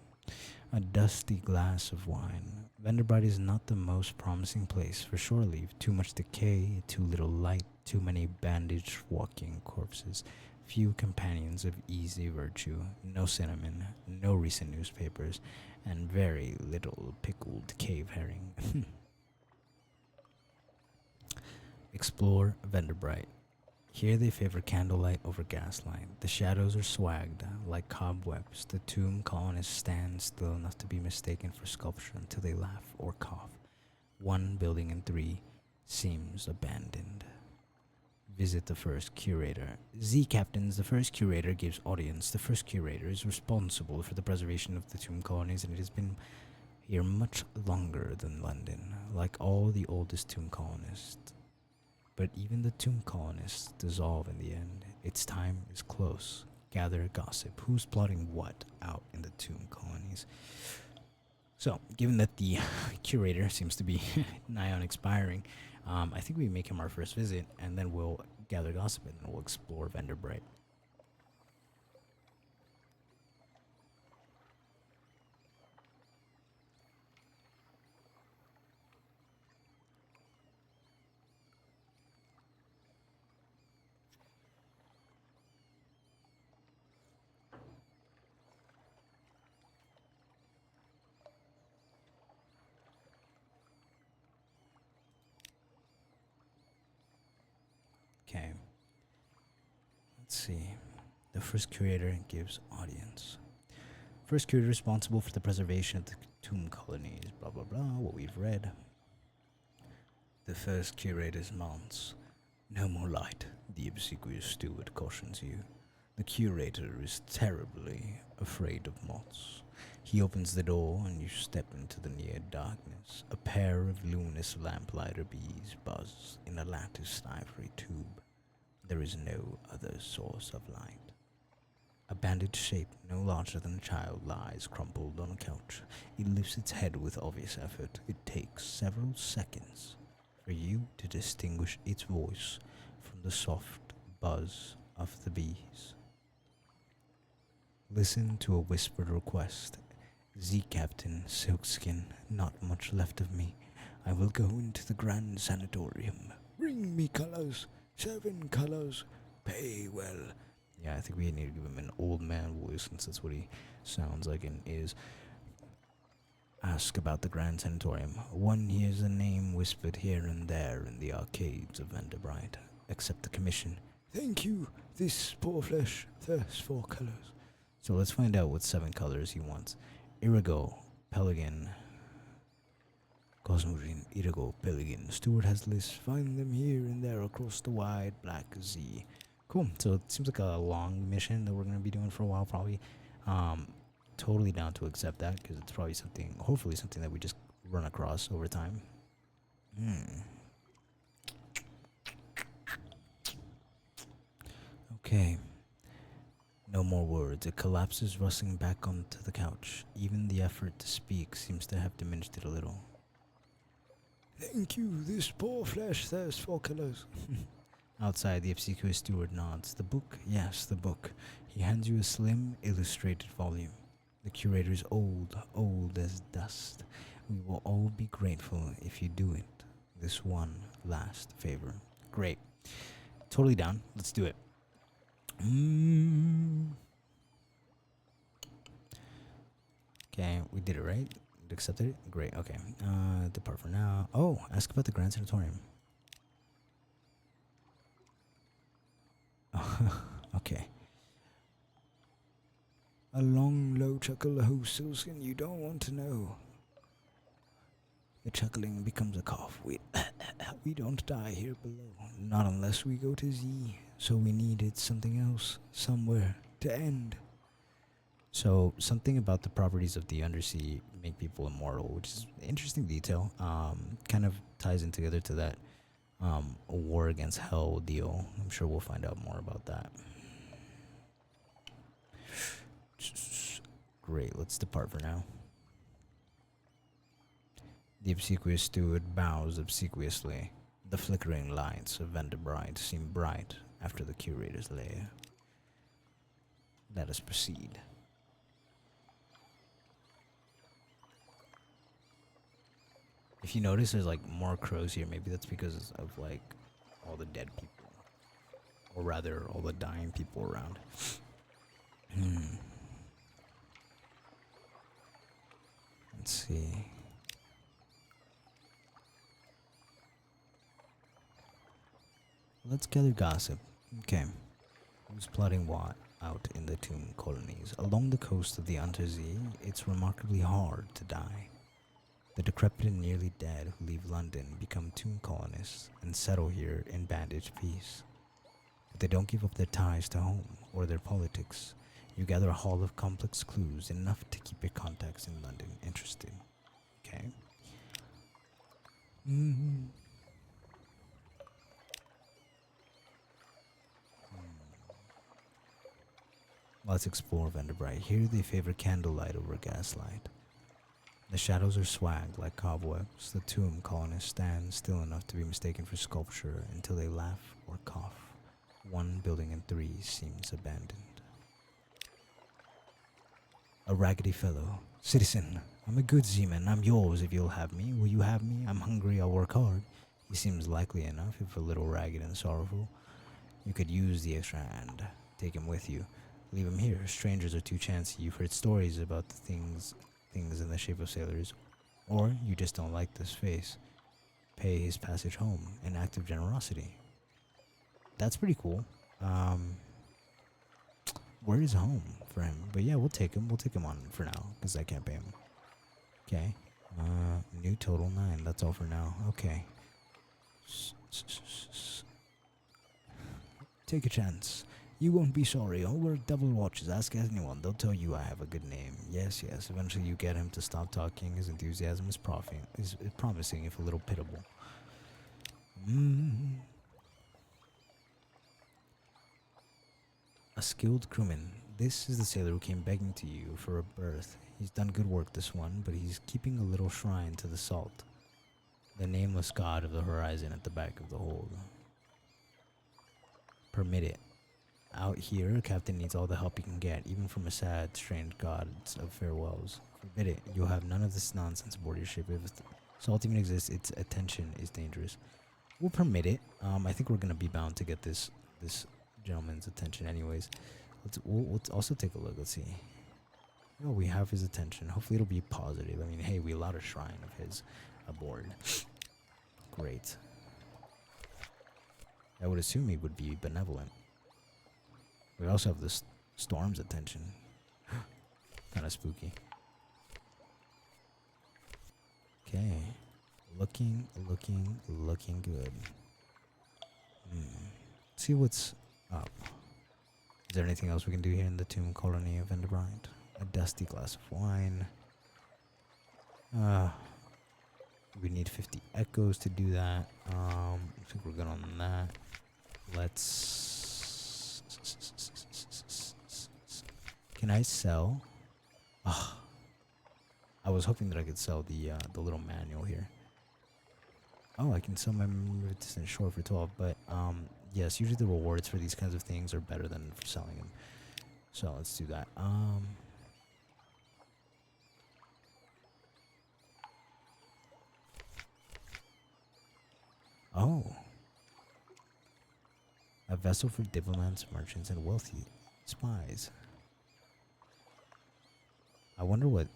A dusty glass of wine. Vanderbilt is not the most promising place for shore leave. Too much decay, too little light, too many bandaged walking corpses, few companions of easy virtue, no cinnamon, no recent newspapers, and very little pickled cave herring. Explore Vanderbright. Here they favor candlelight over gaslight. The shadows are swagged like cobwebs. The tomb colonists stand still enough to be mistaken for sculpture until they laugh or cough. One building in three seems abandoned. Visit the first curator. Z Captains, the first curator gives audience. The first curator is responsible for the preservation of the tomb colonies, and it has been here much longer than London, like all the oldest tomb colonists. But even the tomb colonists dissolve in the end. Its time is close. Gather gossip. Who's plotting what out in the tomb colonies? So, given that the curator seems to be nigh on expiring, I think we make him our first visit, and then we'll gather gossip, and then we'll explore Vanderbright. Okay. Let's see. The first curator gives audience. First curator responsible for the preservation of the tomb colonies. Blah blah blah. What we've read. The first curator's mounts. No more light, the obsequious steward cautions you. The curator is terribly afraid of moths. He opens the door and you step into the near darkness. A pair of luminous lamplighter bees buzz in a latticed ivory tube. There is no other source of light. A bandaged shape no larger than a child lies crumpled on a couch. It lifts its head with obvious effort. It takes several seconds for you to distinguish its voice from the soft buzz of the bees. Listen to a whispered request. Z Captain, Silkskin, not much left of me. I will go into the Grand Sanatorium. Bring me colors, 7 colors, pay well. Yeah, I think we need to give him an old man voice since that's what he sounds like and is. Ask about the Grand Sanatorium. One hears a name whispered here and there in the arcades of Vanderbright. Accept the commission. Thank you. This poor flesh thirsts for colors. So let's find out what 7 colors he wants. Irigo, Pelican, Cosmogen, Irigo, Pelican. Steward has lists. Find them here and there across the wide black Z. Cool. So it seems like a long mission that we're going to be doing for a while, probably. Totally down to accept that because it's probably something, hopefully something that we just run across over time. Okay. No more words. It collapses, rustling back onto the couch. Even the effort to speak seems to have diminished it a little. Thank you. This poor flesh thirsts for colors. Outside, the obsequious steward nods. The book? Yes, the book. He hands you a slim, illustrated volume. The curator is old, old as dust. We will all be grateful if you do it. This one last favor. Great. Totally down. Let's do it. Okay, we did it, right? Accepted it? Great, okay. Depart for now. Oh, ask about the Grand Sanatorium. Okay. A long, low chuckle, oh, Silskin, you don't want to know. The chuckling becomes a cough. We don't die here below. Not unless we go to Z. So we needed something else, somewhere, to end. So, something about the properties of the undersea make people immortal, which is an interesting detail. Kind of ties in together to that war against hell deal. I'm sure we'll find out more about that. Great, let's depart for now. The obsequious steward bows obsequiously. The flickering lights of Vanderbright seem bright after the curator's lair. Let us proceed. If you notice, there's like more crows here. Maybe that's because of like all the dead people, or rather, all the dying people around. Let's see. Let's gather gossip. Okay. Who's plotting what out in the tomb colonies? Along the coast of the Untersee, it's remarkably hard to die. The decrepit and nearly dead who leave London become tomb colonists and settle here in bandaged peace. But they don't give up their ties to home or their politics. You gather a haul of complex clues, enough to keep your contacts in London interested. Okay. Let's explore Vanderbright. Here they favor candlelight over gaslight. The shadows are swagged like cobwebs. The tomb colonists stand still enough to be mistaken for sculpture until they laugh or cough. One building in three seems abandoned. A raggedy fellow. Citizen, I'm a good seaman. I'm yours if you'll have me. Will you have me? I'm hungry. I'll work hard. He seems likely enough, if a little ragged and sorrowful. You could use the extra hand. Take him with you. Leave him here. Strangers are too chancy. You've heard stories about the things in the shape of sailors. Or you just don't like this face. Pay his passage home. An act of generosity. That's pretty cool. Where is home for him? But yeah, we'll take him. We'll take him on for now, because I can't pay him. Okay. New total 9. That's all for now. Okay. Take a chance. You won't be sorry. Over double watches. Ask anyone. They'll tell you I have a good name. Yes, yes. Eventually you get him to stop talking. His enthusiasm is promising, if a little pitiable. A skilled crewman. This is the sailor who came begging to you for a berth. He's done good work, this one, but he's keeping a little shrine to the salt. The nameless god of the horizon at the back of the hold. Permit it. Out here, a captain needs all the help he can get, even from a sad, strange god of farewells. Forbid it. You'll have none of this nonsense aboard your ship. If salt even exists, its attention is dangerous. We'll permit it. I think we're gonna be bound to get this gentleman's attention anyways. We'll also take a look. Let's see. Oh, we have his attention. Hopefully it'll be positive. I mean, hey, we allowed a shrine of his aboard. Great. I would assume he would be benevolent. We also have this storm's attention. Kind of spooky. Okay. Looking good. Let's see what's up. Is there anything else we can do here in the tomb colony of Vanderbright? A dusty glass of wine. We need 50 echoes to do that. I think we're good on that. Let's... Can I sell? Oh, I was hoping that I could sell the little manual here. Oh, I can sell my distant shore for 12, but yes, usually the rewards for these kinds of things are better than for selling them. So let's do that. Oh. A vessel for diplomats, merchants, and wealthy spies. I wonder what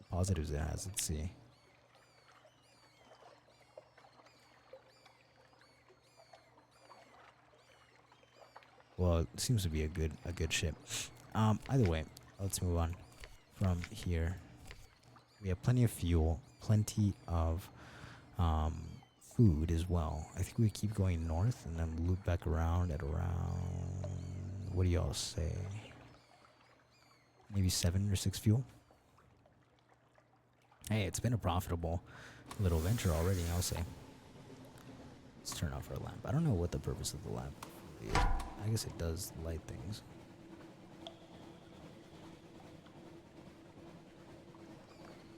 positives it has. Let's see. Well, it seems to be a good ship. Either way, let's move on from here. We have plenty of fuel, plenty of food as well. I think we keep going north and then loop back around at around, what do y'all say? Maybe 7 or 6 fuel. Hey, it's been a profitable little venture already, I'll say. Let's turn off our lamp. I don't know what the purpose of the lamp is. I guess it does light things.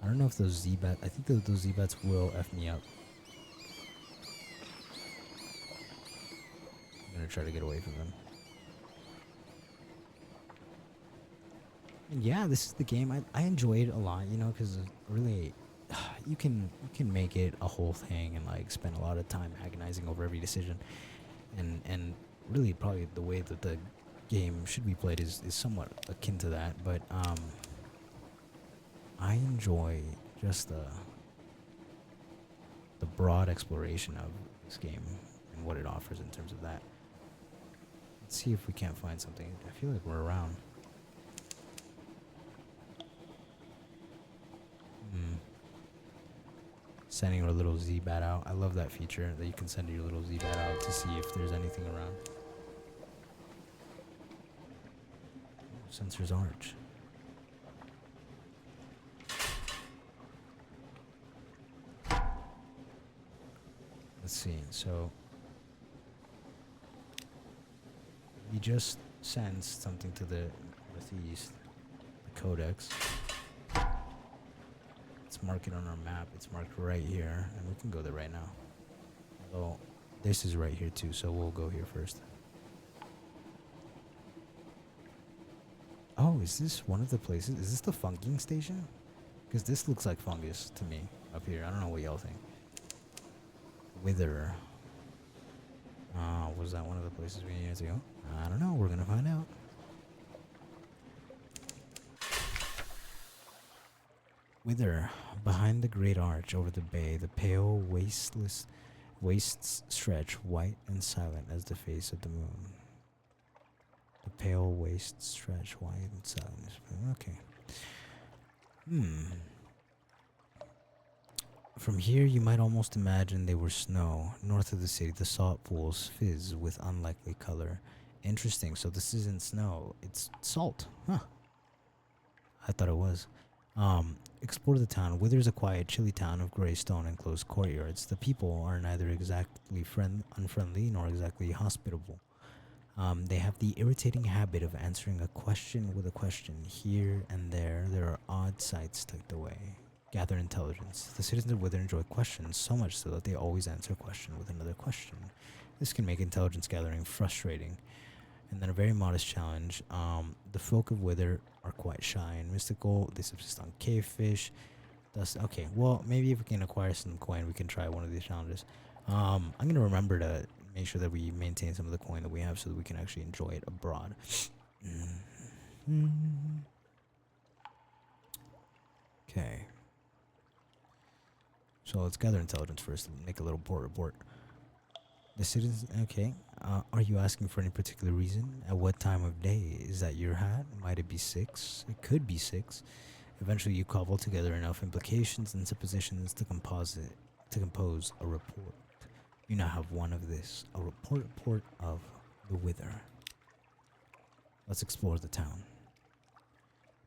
I don't know if those Z-Bats... I think those Z-Bats will F me up. I'm gonna try to get away from them. Yeah, this is the game I enjoyed a lot, you know, because really you can make it a whole thing and like spend a lot of time agonizing over every decision, and really probably the way that the game should be played is somewhat akin to that. But I enjoy just the broad exploration of this game and what it offers in terms of that. Let's see if we can't find something. I feel like we're around. Hmm. Sending our little Z-Bat out. I love that feature that you can send your little Z-Bat out to see if there's anything around. Sensor's Arch. Let's see. So we just sensed something to the northeast. The Codex. Let's mark it on our map. It's marked right here, and we can go there right now. Although this is right here too, so we'll go here first. Oh, is this one of the places? Is this the funking station? Because this looks like fungus to me up here. I don't know what y'all think. Wither. Was that one of the places we needed to go? I don't know. We're gonna find out. Wither. Behind the great arch over the bay, the pale, wastes stretch white and silent as the face of the moon. The pale wastes stretch white and silent. Okay. From here, you might almost imagine they were snow. North of the city, the salt pools fizz with unlikely color. Interesting. So this isn't snow. It's salt. Huh. I thought it was. Explore the town. Wither's a quiet, chilly town of gray stone and closed courtyards. The people are neither exactly unfriendly nor exactly hospitable. They have the irritating habit of answering a question with a question. Here and there are odd sights tucked away. Gather intelligence. The citizens of Wither enjoy questions so much so that they always answer a question with another question. This can make intelligence gathering frustrating. And then a very modest challenge. The folk of Wither are quite shy and mystical. They subsist on cave fish. Thus, okay, well, maybe if we can acquire some coin, we can try one of these challenges. I'm going to remember to make sure that we maintain some of the coin that we have so that we can actually enjoy it abroad. Okay. So let's gather intelligence first. Make a little report. The citizens, okay. Are you asking for any particular reason? At what time of day? Is that your hat? Might it be 6? It could be 6. Eventually you cobble together enough implications and suppositions to compose a report. You now have one of this. A report of the Wither. Let's explore the town.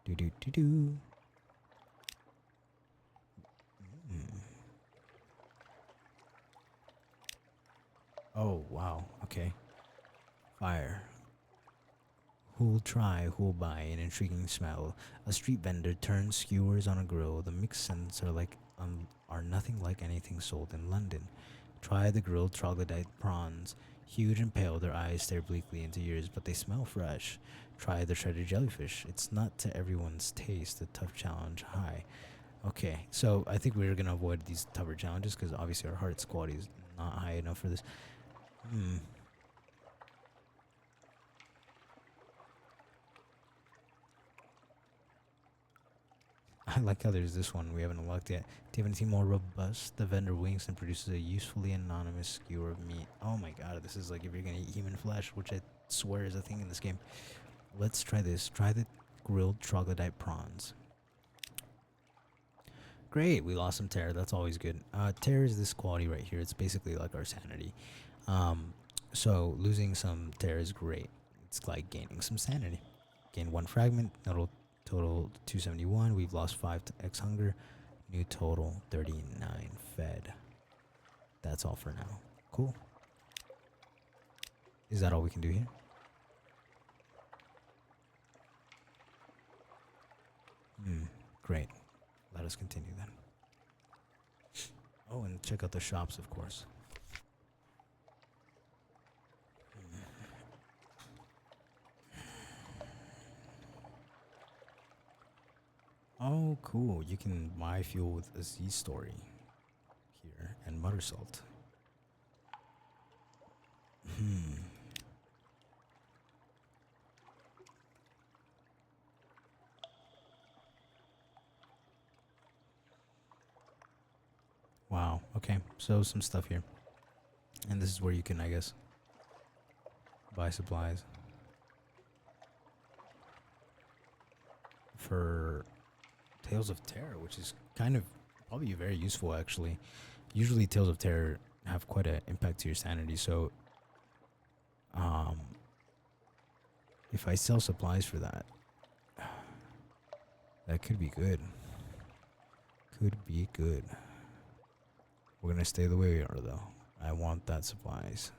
Do. Oh, wow. Okay. Fire. Who'll try, who'll buy, an intriguing smell. A street vendor turns skewers on a grill. The mixed scents are nothing like anything sold in London. Try the grilled troglodyte prawns. Huge and pale, their eyes stare bleakly into yours, but they smell fresh. Try the shredded jellyfish. It's not to everyone's taste. A tough challenge. High. Okay, so I think we're gonna avoid these tougher challenges because obviously our heart's quality is not high enough for this. I like how there's this one we haven't unlocked yet. Do you have anything more robust? The vendor winks and produces a usefully anonymous skewer of meat. Oh my god, this is like if you're gonna eat human flesh, which I swear is a thing in this game. Let's try this. Try the grilled troglodyte prawns. Great, we lost some terror. That's always good. Terror is this quality right here. It's basically like our sanity. So losing some terror is great. It's like gaining some sanity. Gain 1 fragment. Total 271. We've lost 5 to X hunger. New total 39 fed. That's all for now. Cool. Is that all we can do here? Great. Let us continue then. Oh, and check out the shops, of course. Oh, Oh, cool. You can buy fuel with a Z story here and mutter salt. Wow. Okay. So some stuff here. And this is where you can, I guess, buy supplies for Tales of Terror, which is kind of probably very useful actually. Usually Tales of Terror have quite an impact to your sanity, so if I sell supplies for that, that could be good. Could be good. We're gonna stay the way we are though. I want that supplies.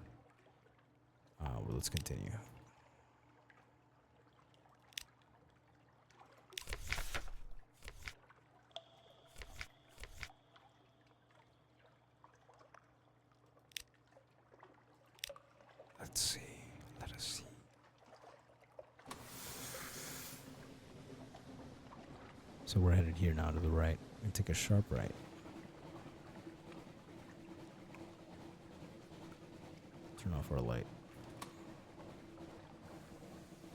Well, let's continue. Let's see. Let us see. So we're headed here now to the right. And take a sharp right. Turn off our light.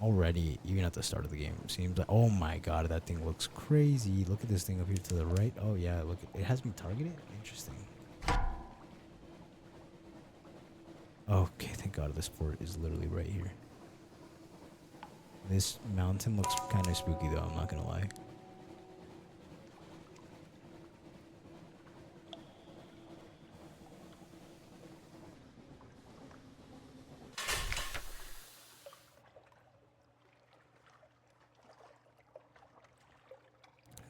Already, even at the start of the game, it seems like, oh my god, that thing looks crazy. Look at this thing up here to the right. Oh yeah, look, it has me targeted. Interesting. Okay, thank god this port is literally right here. This mountain looks kind of spooky though, I'm not gonna lie.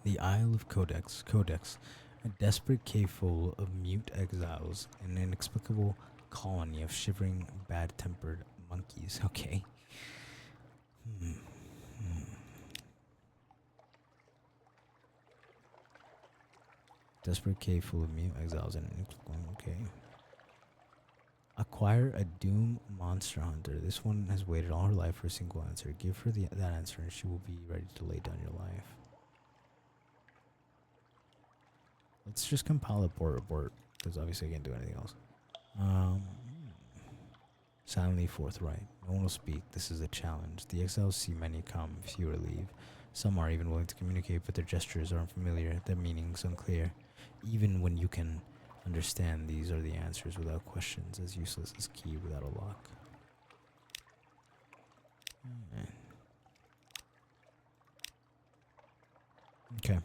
The Isle of Codex. Codex. A desperate cave full of mute exiles, an inexplicable colony of shivering, bad-tempered monkeys. Okay. Desperate cave full of mute exiles and inexplicable. Okay. Acquire a Doom Monster Hunter. This one has waited all her life for a single answer. Give her that answer and she will be ready to lay down your life. Let's just compile a port report, because obviously I can't do anything else. Silently forthright. No one will speak. This is a challenge. The exiles see many come, fewer leave. Some are even willing to communicate, but their gestures are unfamiliar, their meanings unclear. Even when you can understand, these are the answers without questions, as useless as key without a lock. Okay.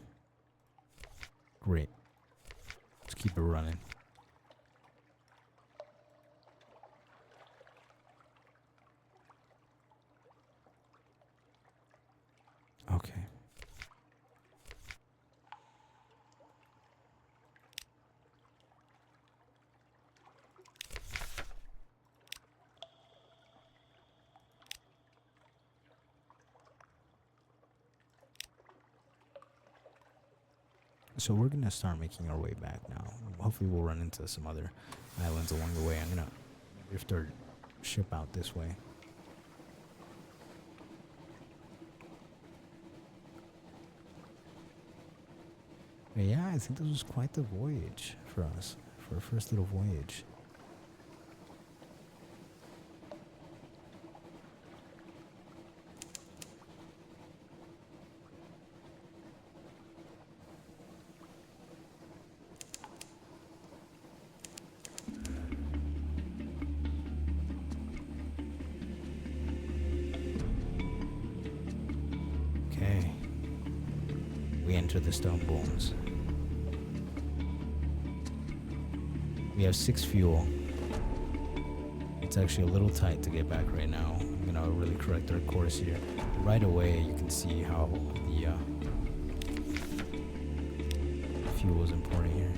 Great. Let's keep it running. Okay. So we're gonna start making our way back now. Hopefully we'll run into some other islands along the way. I'm gonna drift our ship out this way. But yeah, I think this was quite the voyage for us, for our first little voyage. Okay. We enter the stone bones. We have 6 fuel. It's actually a little tight to get back right now. I'm gonna really correct our course here. Right away, you can see how the fuel is important here.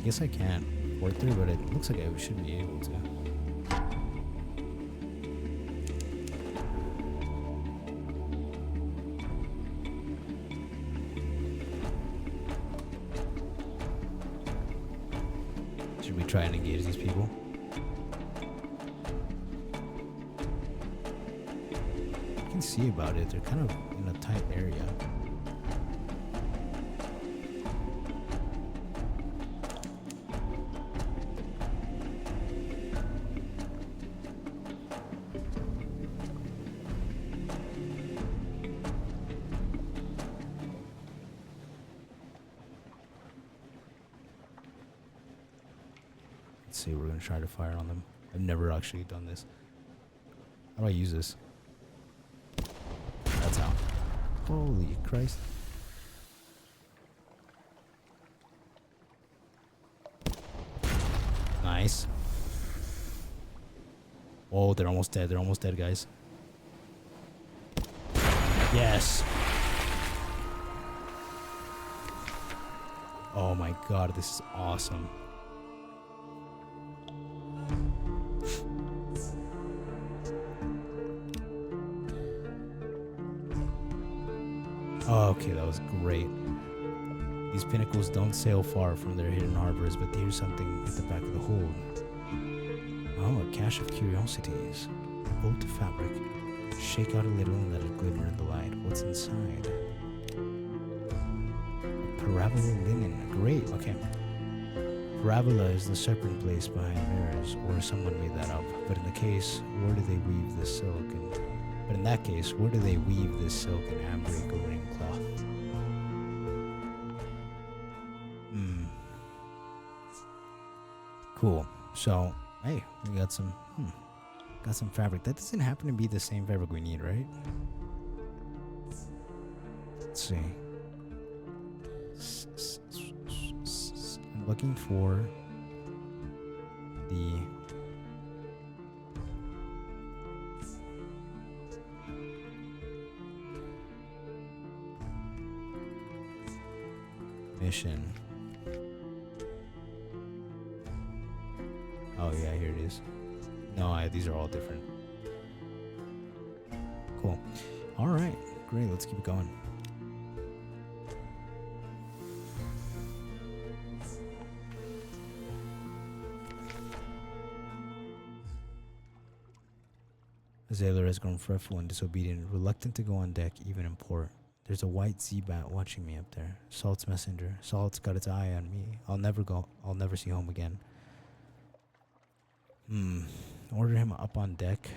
guess I can't work there, but it looks like I should be able to. Should we try and engage these people? You can see about it. They're kind of in a tight area. Let's see, we're gonna try to fire on them. I've never actually done this. How do I use this? That's how. Holy Christ. Nice. Oh, they're almost dead. They're almost dead, guys. Yes. Oh my god, this is awesome. Oh, okay, that was great. These pinnacles don't sail far from their hidden harbors, but here's something at the back of the hold. Oh, a cache of curiosities. Bolt of fabric. Shake out a little and let it glimmer in the light. What's inside? A parabola linen. Great, okay. Parabola is the serpent placed behind mirrors, or someone made that up. But in the case, where do they weave this silk? But in that case, where do they weave this silk and amber glittering cloth? Cool. So, hey, we got some fabric. That doesn't happen to be the same fabric we need, right? Let's see. I'm looking for the mission. Oh yeah, here it is. No, these are all different. Cool. All right, great. Let's keep it going. The sailor has grown fretful and disobedient, reluctant to go on deck, even in port. There's a white sea-bat watching me up there. Salt's messenger. Salt's got its eye on me. I'll never see home again. Order him up on deck.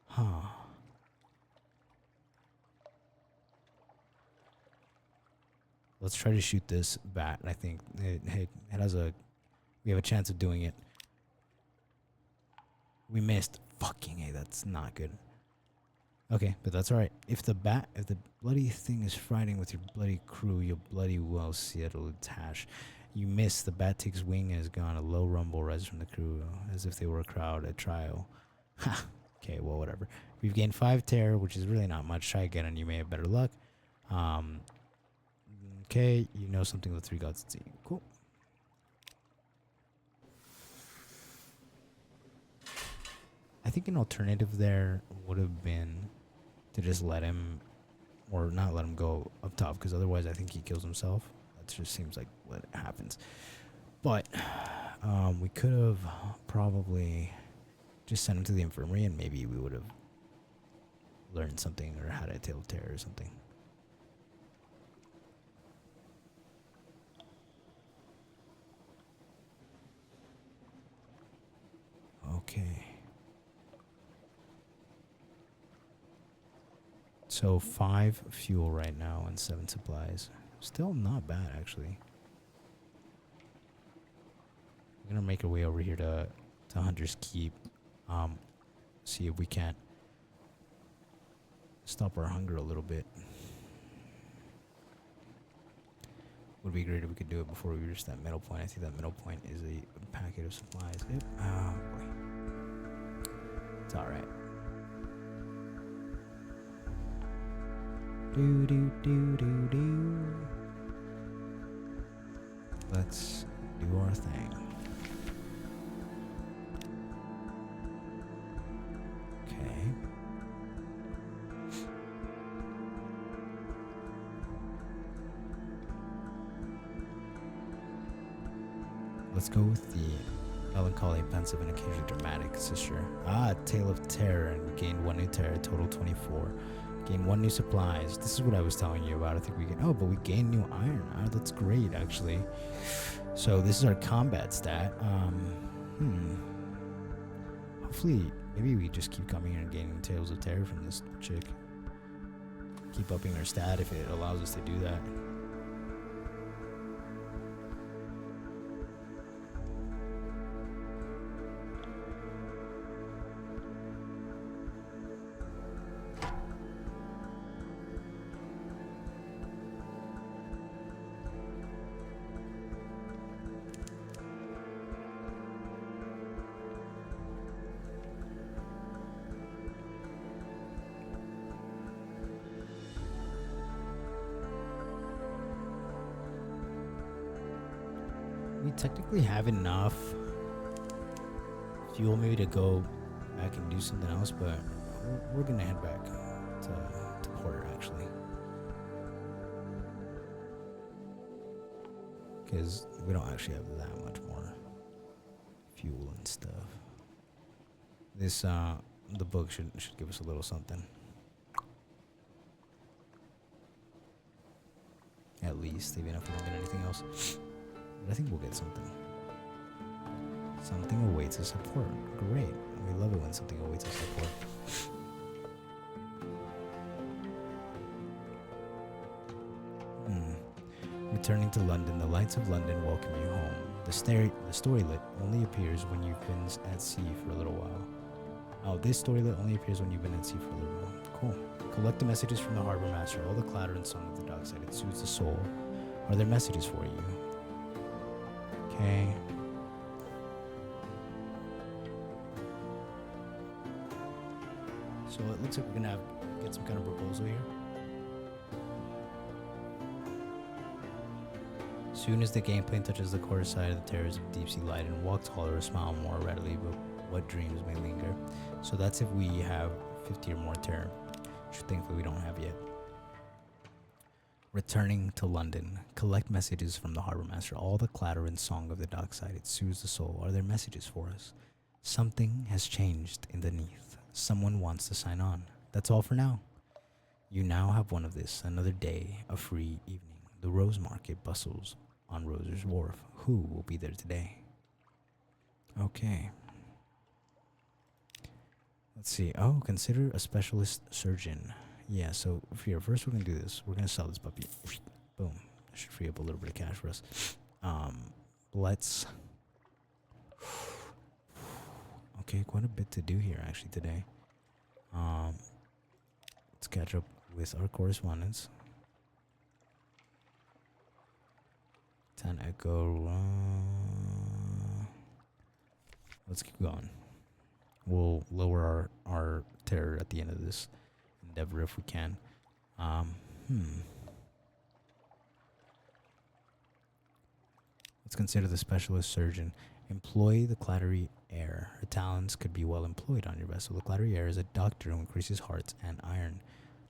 Huh. Let's try to shoot this bat. I think it has we have a chance of doing it. We missed. Fucking hey, that's not good. Okay, but that's alright. If the bloody thing is fighting with your bloody crew, you'll bloody well see it'll hash. You miss, the bat takes wing and is gone. A low rumble rises from the crew, as if they were a crowd at trial. Ha! Okay, well, whatever. We've gained 5 terror, which is really not much. Try again and you may have better luck. Okay, you know something with 3 gods at sea. Cool. I think an alternative there would have been to just let him, or not let him go up top, because otherwise I think he kills himself. That just seems like what happens. But we could have probably just sent him to the infirmary, and maybe we would have learned something or had a tale of terror or something. Okay. So 5 fuel right now and 7 supplies. Still not bad, actually. We're gonna make our way over here to Hunter's Keep. See if we can't stop our hunger a little bit. Would be great if we could do it before we reach that middle point. I think that middle point is a packet of supplies. Yep. Oh boy. It's alright. Do. Let's do our thing. Okay. Let's go with the melancholy, pensive, and occasionally dramatic sister. Tale of terror, and gained 1 new terror, total 24. Gain 1 new supplies. This is what I was telling you about. I think we can. Oh, but we gain new iron. Oh, that's great, actually. So this is our combat stat. Hopefully, maybe we just keep coming here and gaining tales of terror from this chick. Keep upping our stat if it allows us to do that. We technically have enough fuel maybe to go back and do something else, but we're gonna head back to port actually, because we don't actually have that much more fuel and stuff. This the book should give us a little something, at least, even if we don't get anything else. But I think we'll get something. Something awaits us at port. Great. We love it when something awaits us at port. Returning to London, the lights of London welcome you home. The storylet only appears when you've been at sea for a little while. Oh, this storylet only appears when you've been at sea for a little while. Cool. Collect the messages from the harbor master. All the clatter and song of the dockside. It soothes the soul. Are there messages for you? Okay. So it looks like we're gonna get some kind of proposal here. Soon as the game plane touches the quarter side of the terrace of deep sea light and walk taller or smile more readily, but what dreams may linger. So that's if we have 50 or more terror, which thankfully we don't have yet. Returning to London. Collect messages from the harbor master. All the clatter and song of the dockside. It soothes the soul. Are there messages for us? Something has changed in the Neath. Someone wants to sign on. That's all for now. You now have one of this. Another day, a free evening. The Rose Market bustles on Roser's Wharf. Who will be there today? Okay. Let's see. Oh, consider a specialist surgeon. Yeah, so here, first we're going to do this. We're going to sell this puppy. Boom. That should free up a little bit of cash for us. Let's... Okay, quite a bit to do here, actually, today. Let's catch up with our correspondence. 10 Echo. Let's keep going. We'll lower our terror at the end of this endeavor if we can. Let's consider the specialist surgeon. Employ the Clattery Air. Her talents could be well employed on your vessel. The Clattery Air is a doctor who increases hearts and iron.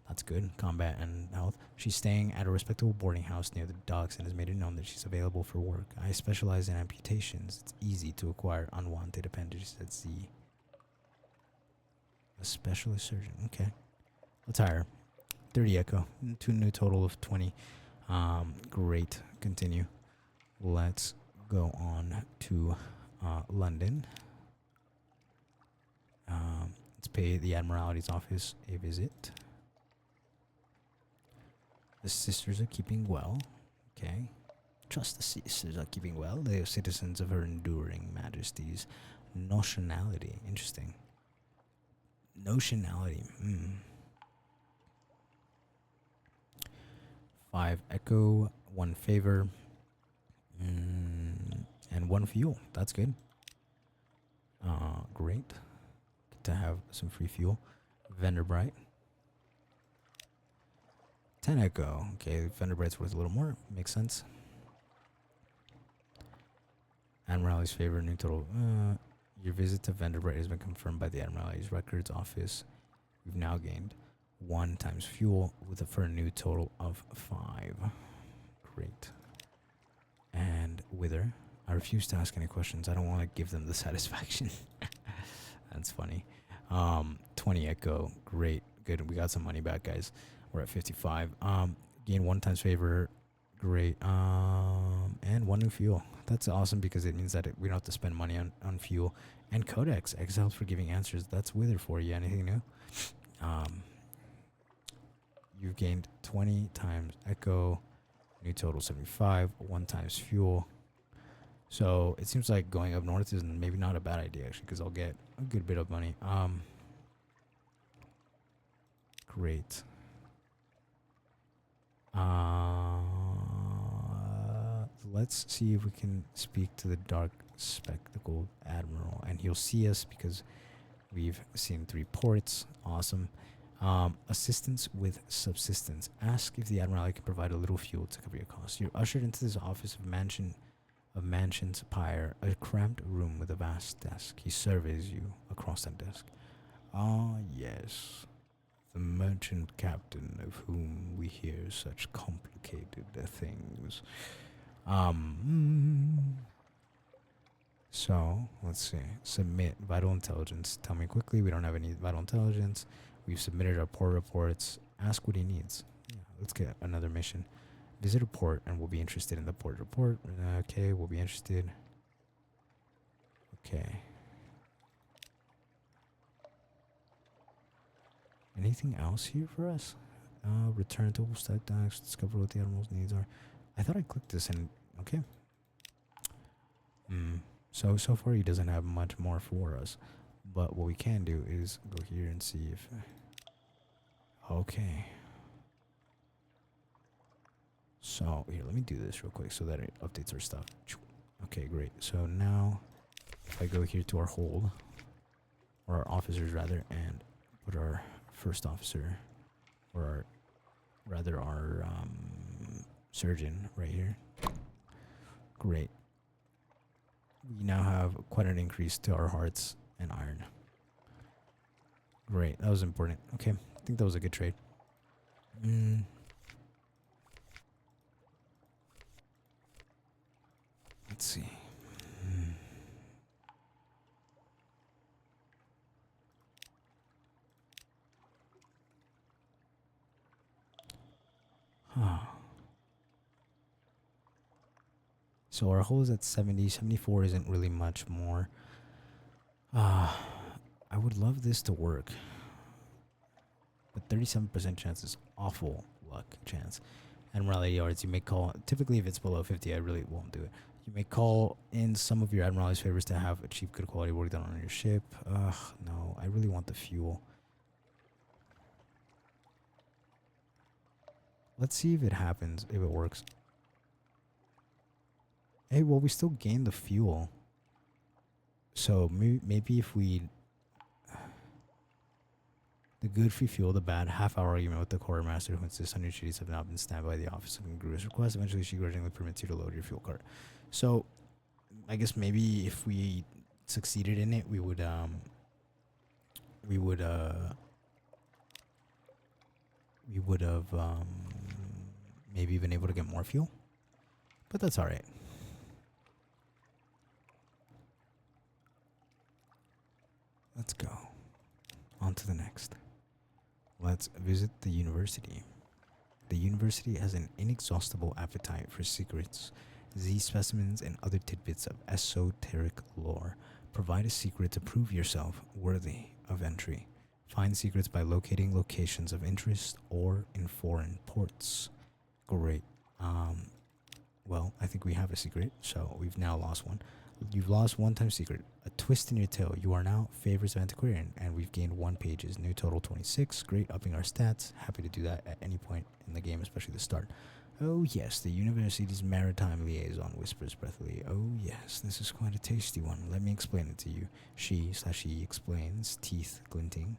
That's good. Combat and health. She's staying at a respectable boarding house near the docks and has made it known that she's available for work. I specialize in amputations. It's easy to acquire unwanted appendages at sea. A specialist surgeon. Okay. Let's hire her. 30 Echo. To a new total of 20. Great. Continue. Let's go on to London. Let's pay the Admiralty's office a visit. The sisters are keeping well. Okay. Trust the sisters are keeping well. They are citizens of her enduring majesty's nationality. Interesting. Nationality. 5 Echo, 1 favor. And one fuel. That's good. Great. Good to have some free fuel. Vendor Bright. 10 Echo. Okay, Vendor Bright's worth a little more. Makes sense. Admiralty's favorite new total. Your visit to Vendor Bright has been confirmed by the Admiralty's records office. We've now gained 1 times fuel for a new total of 5. Great. And Wither. I refuse to ask any questions. I don't want to give them the satisfaction. That's funny. 20 Echo. Great. Good. We got some money back, guys. We're at 55. Gain 1 times favor. Great. And 1 new fuel. That's awesome because it means that we don't have to spend money on fuel. And Codex. Exiled for giving answers. That's Wither for you. Anything new? You've gained 20 times Echo. New total 75. 1 times fuel. So it seems like going up north is maybe not a bad idea actually, because I'll get a good bit of money. Great. Let's see if we can speak to the Dark Spectacled Admiral, and he'll see us because we've seen 3 ports. Awesome. Assistance with subsistence. Ask if the Admiralty can provide a little fuel to cover your costs. You're ushered into this office of Mansion's Pyre, a cramped room with a vast desk. He surveys you across that desk. Ah, yes. The merchant captain of whom we hear such complicated things. So, let's see. Submit vital intelligence. Tell me quickly. We don't have any vital intelligence. We've submitted our port reports. Ask what he needs. Yeah, let's get another mission. Visit a port and we'll be interested in the port report. Okay, we'll be interested. Okay. Anything else here for us? Return to stack decks, discover what the admiral's needs are. I thought I clicked this and okay. So far he doesn't have much more for us. But what we can do is go here and see if okay. So here, let me do this real quick so that it updates our stuff. Okay, great. So now if I go here to our hold, or our officers rather, and put our first officer, or our surgeon right here. Great. We now have quite an increase to our hearts and iron. Great, that was important. Okay, I think that was a good trade. Let's see. So our hull is at 70. 74 isn't really much more. I would love this to work. But 37% chance is awful luck chance. Admiralty yards, you may call. Typically, if it's below 50, I really won't do it. You may call in some of your Admiralty's favors to have achieve good quality work done on your ship. No, I really want the fuel. Let's see if it happens, if it works. Hey, well, we still gain the fuel. So maybe if we... The good free fuel, the bad half-hour argument with the quartermaster who insists on your duties have now been stamped by the office of Ingru's request. Eventually, she grudgingly permits you to load your fuel cart. So, I guess maybe if we succeeded in it, we would have maybe been able to get more fuel. But that's all right. Let's go. On to the next. Let's visit the university. The university has an inexhaustible appetite for secrets. Z specimens and other tidbits of esoteric lore. Provide a secret to prove yourself worthy of entry. Find secrets by locating locations of interest or in foreign ports. Great. Well, I think we have a secret, so we've now lost one. You've lost one time secret. A twist in your tail. You are now favorites of antiquarian, and we've gained 1 pages. New total 26. Great, upping our stats. Happy to do that at any point in the game, especially the start. Oh yes, the university's maritime liaison whispers breathily. Oh yes, this is quite a tasty one. Let me explain it to you. She explains, teeth glinting.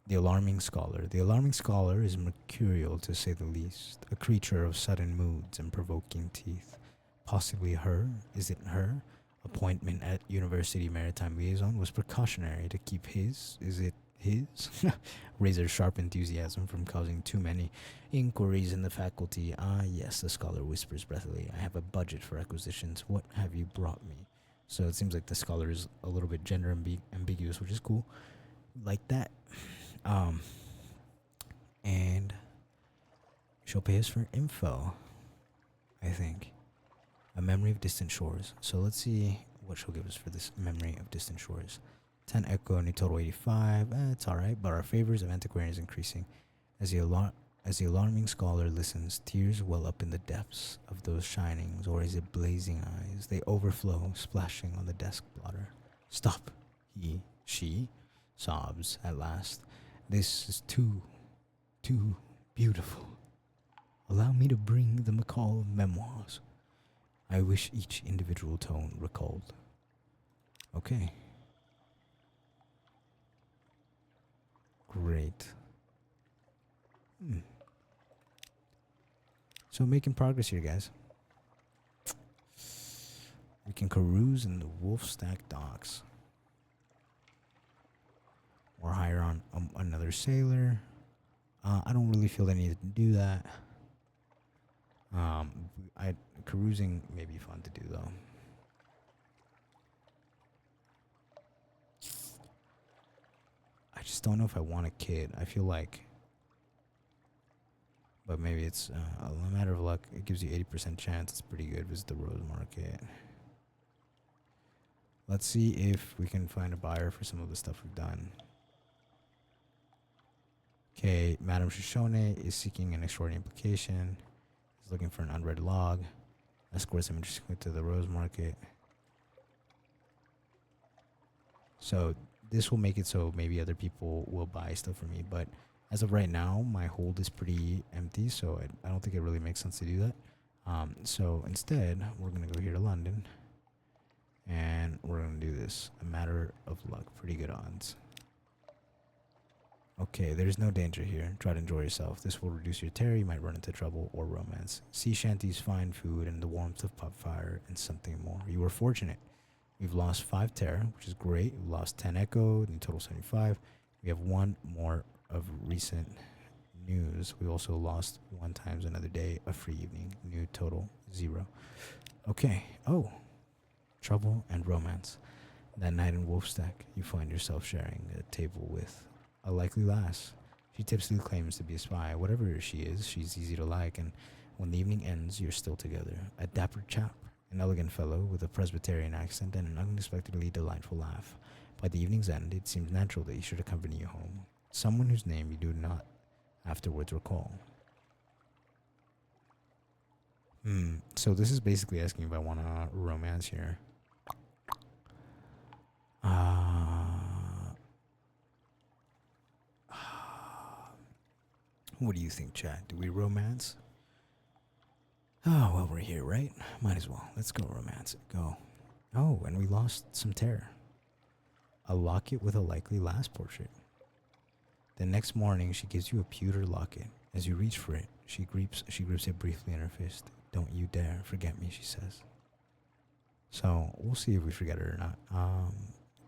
The alarming scholar. The alarming scholar is mercurial to say the least. A creature of sudden moods and provoking teeth. Possibly her? Is it her? Appointment at University Maritime Liaison was precautionary to keep his. Is it his? Razor sharp enthusiasm from causing too many inquiries in the faculty. Ah, yes, the scholar whispers breathily. I have a budget for acquisitions. What have you brought me? So it seems like the scholar is a little bit gender ambiguous, which is cool. Like that. And she'll pay us for info, I think. A memory of distant shores. So let's see what she'll give us for this memory of distant shores. 10 echo, new total 85. It's alright, but our favors of antiquarian is increasing. As the alarming scholar listens, tears well up in the depths of those shinings, or is it blazing eyes? They overflow, splashing on the desk blotter. Stop, she sobs at last. This is too beautiful. Allow me to bring the McCall memoirs. I wish each individual tone recalled. Okay. Great. So making progress here, guys. We can carouse in the Wolfstack docks. Or hire on another sailor. I don't really feel the need to do that. Carousing may be fun to do though. I just don't know if I want a kid. I feel like, but maybe it's a matter of luck. It gives you 80% chance. It's pretty good. Visit the Rose Market. Let's see if we can find a buyer for some of the stuff we've done. Okay, Madame Shoshone is seeking an extraordinary implication. He's looking for an unread log. Escorts him to the Rose Market. So this will make it so maybe other people will buy stuff for me. But as of right now, my hold is pretty empty, so I don't think it really makes sense to do that. So instead, we're going to go here to London. And we're going to do this. A matter of luck. Pretty good odds. Okay, there's no danger here. Try to enjoy yourself. This will reduce your terror. You might run into trouble or romance. Sea shanties, fine food, and the warmth of pot fire, and something more. You were fortunate. We've lost 5 terror, which is great. We lost 10 echo, in total 75. We have 1 more of recent news. We also lost 1 times another day, a free evening. New total 0. Okay. Oh, trouble and romance. That night in Wolfstack, you find yourself sharing a table with a likely lass. She tipsily claims to be a spy. Whatever she is, she's easy to like, and when the evening ends, you're still together. A dapper chap, an elegant fellow with a Presbyterian accent and an unexpectedly delightful laugh. By the evening's end, it seems natural that he should accompany you home. Someone whose name you do not afterwards recall. So this is basically asking if I want a romance here. What do you think, Chad? Do we romance? Oh, well, we're here, right? Might as well. Let's go romance it. Go. Oh, and we lost some terror. A locket with a likely lass portrait. The next morning, she gives you a pewter locket. As you reach for it, she grips it briefly in her fist. Don't you dare forget me, she says. So, we'll see if we forget her or not.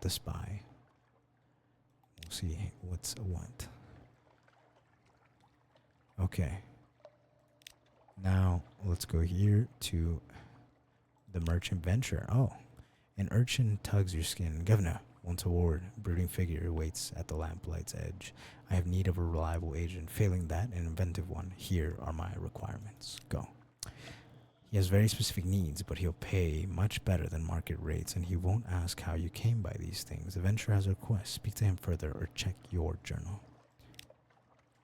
The spy. We'll see what's what. Okay. Now, let's go here to the merchant venture. Oh, an urchin tugs your skin. Governor wants a ward. Brooding figure waits at the lamplight's edge. I have need of a reliable agent. Failing that, an inventive one. Here are my requirements. Go. He has very specific needs, but he'll pay much better than market rates, and he won't ask how you came by these things. The venture has a request. Speak to him further or check your journal.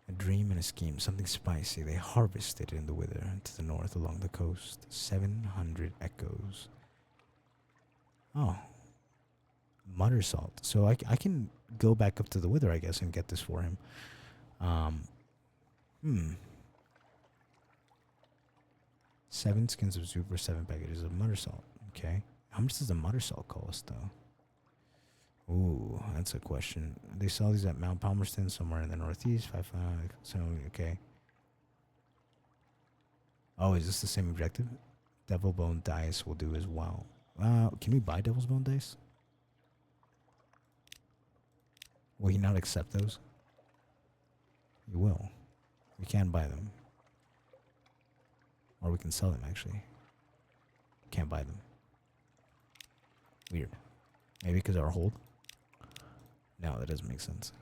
A dream and a scheme, something spicy. They harvested in the wither to the north along the coast. 700 echoes. Oh, mutter salt. So I can go back up to the wither, I guess, and get this for him. Um, hmm. 7 skins of soup or 7 packages of mutter salt. Okay. How much does the mutter salt cost, though? Ooh, that's a question. They sell these at Mount Palmerston, somewhere in the Northeast. 5 So, okay. Oh, is this the same objective? Devil Bone Dice will do as well. Can we buy Devil's Bone Dice? Will he not accept those? He will. We can buy them. Or we can sell them, actually. Can't buy them. Weird. Maybe because our hold? No, that doesn't make sense.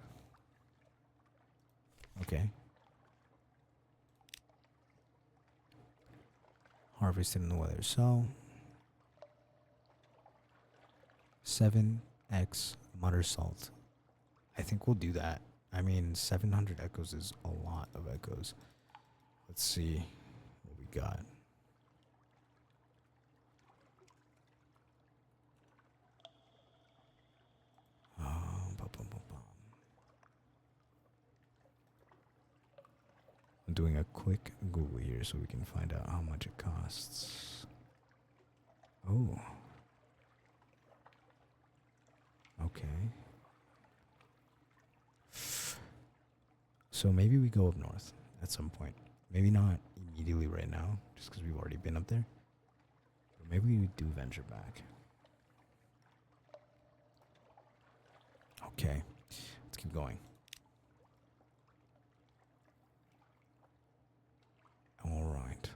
Okay. Harvested in the weather. So, 7x mutter salt. I think we'll do that. I mean, 700 echoes is a lot of echoes. Let's see what we got. I'm doing a quick Google here so we can find out how much it costs. Oh. Okay. So maybe we go up north at some point. Maybe not immediately right now, just because we've already been up there. But maybe we do venture back. Okay. Let's keep going. All right.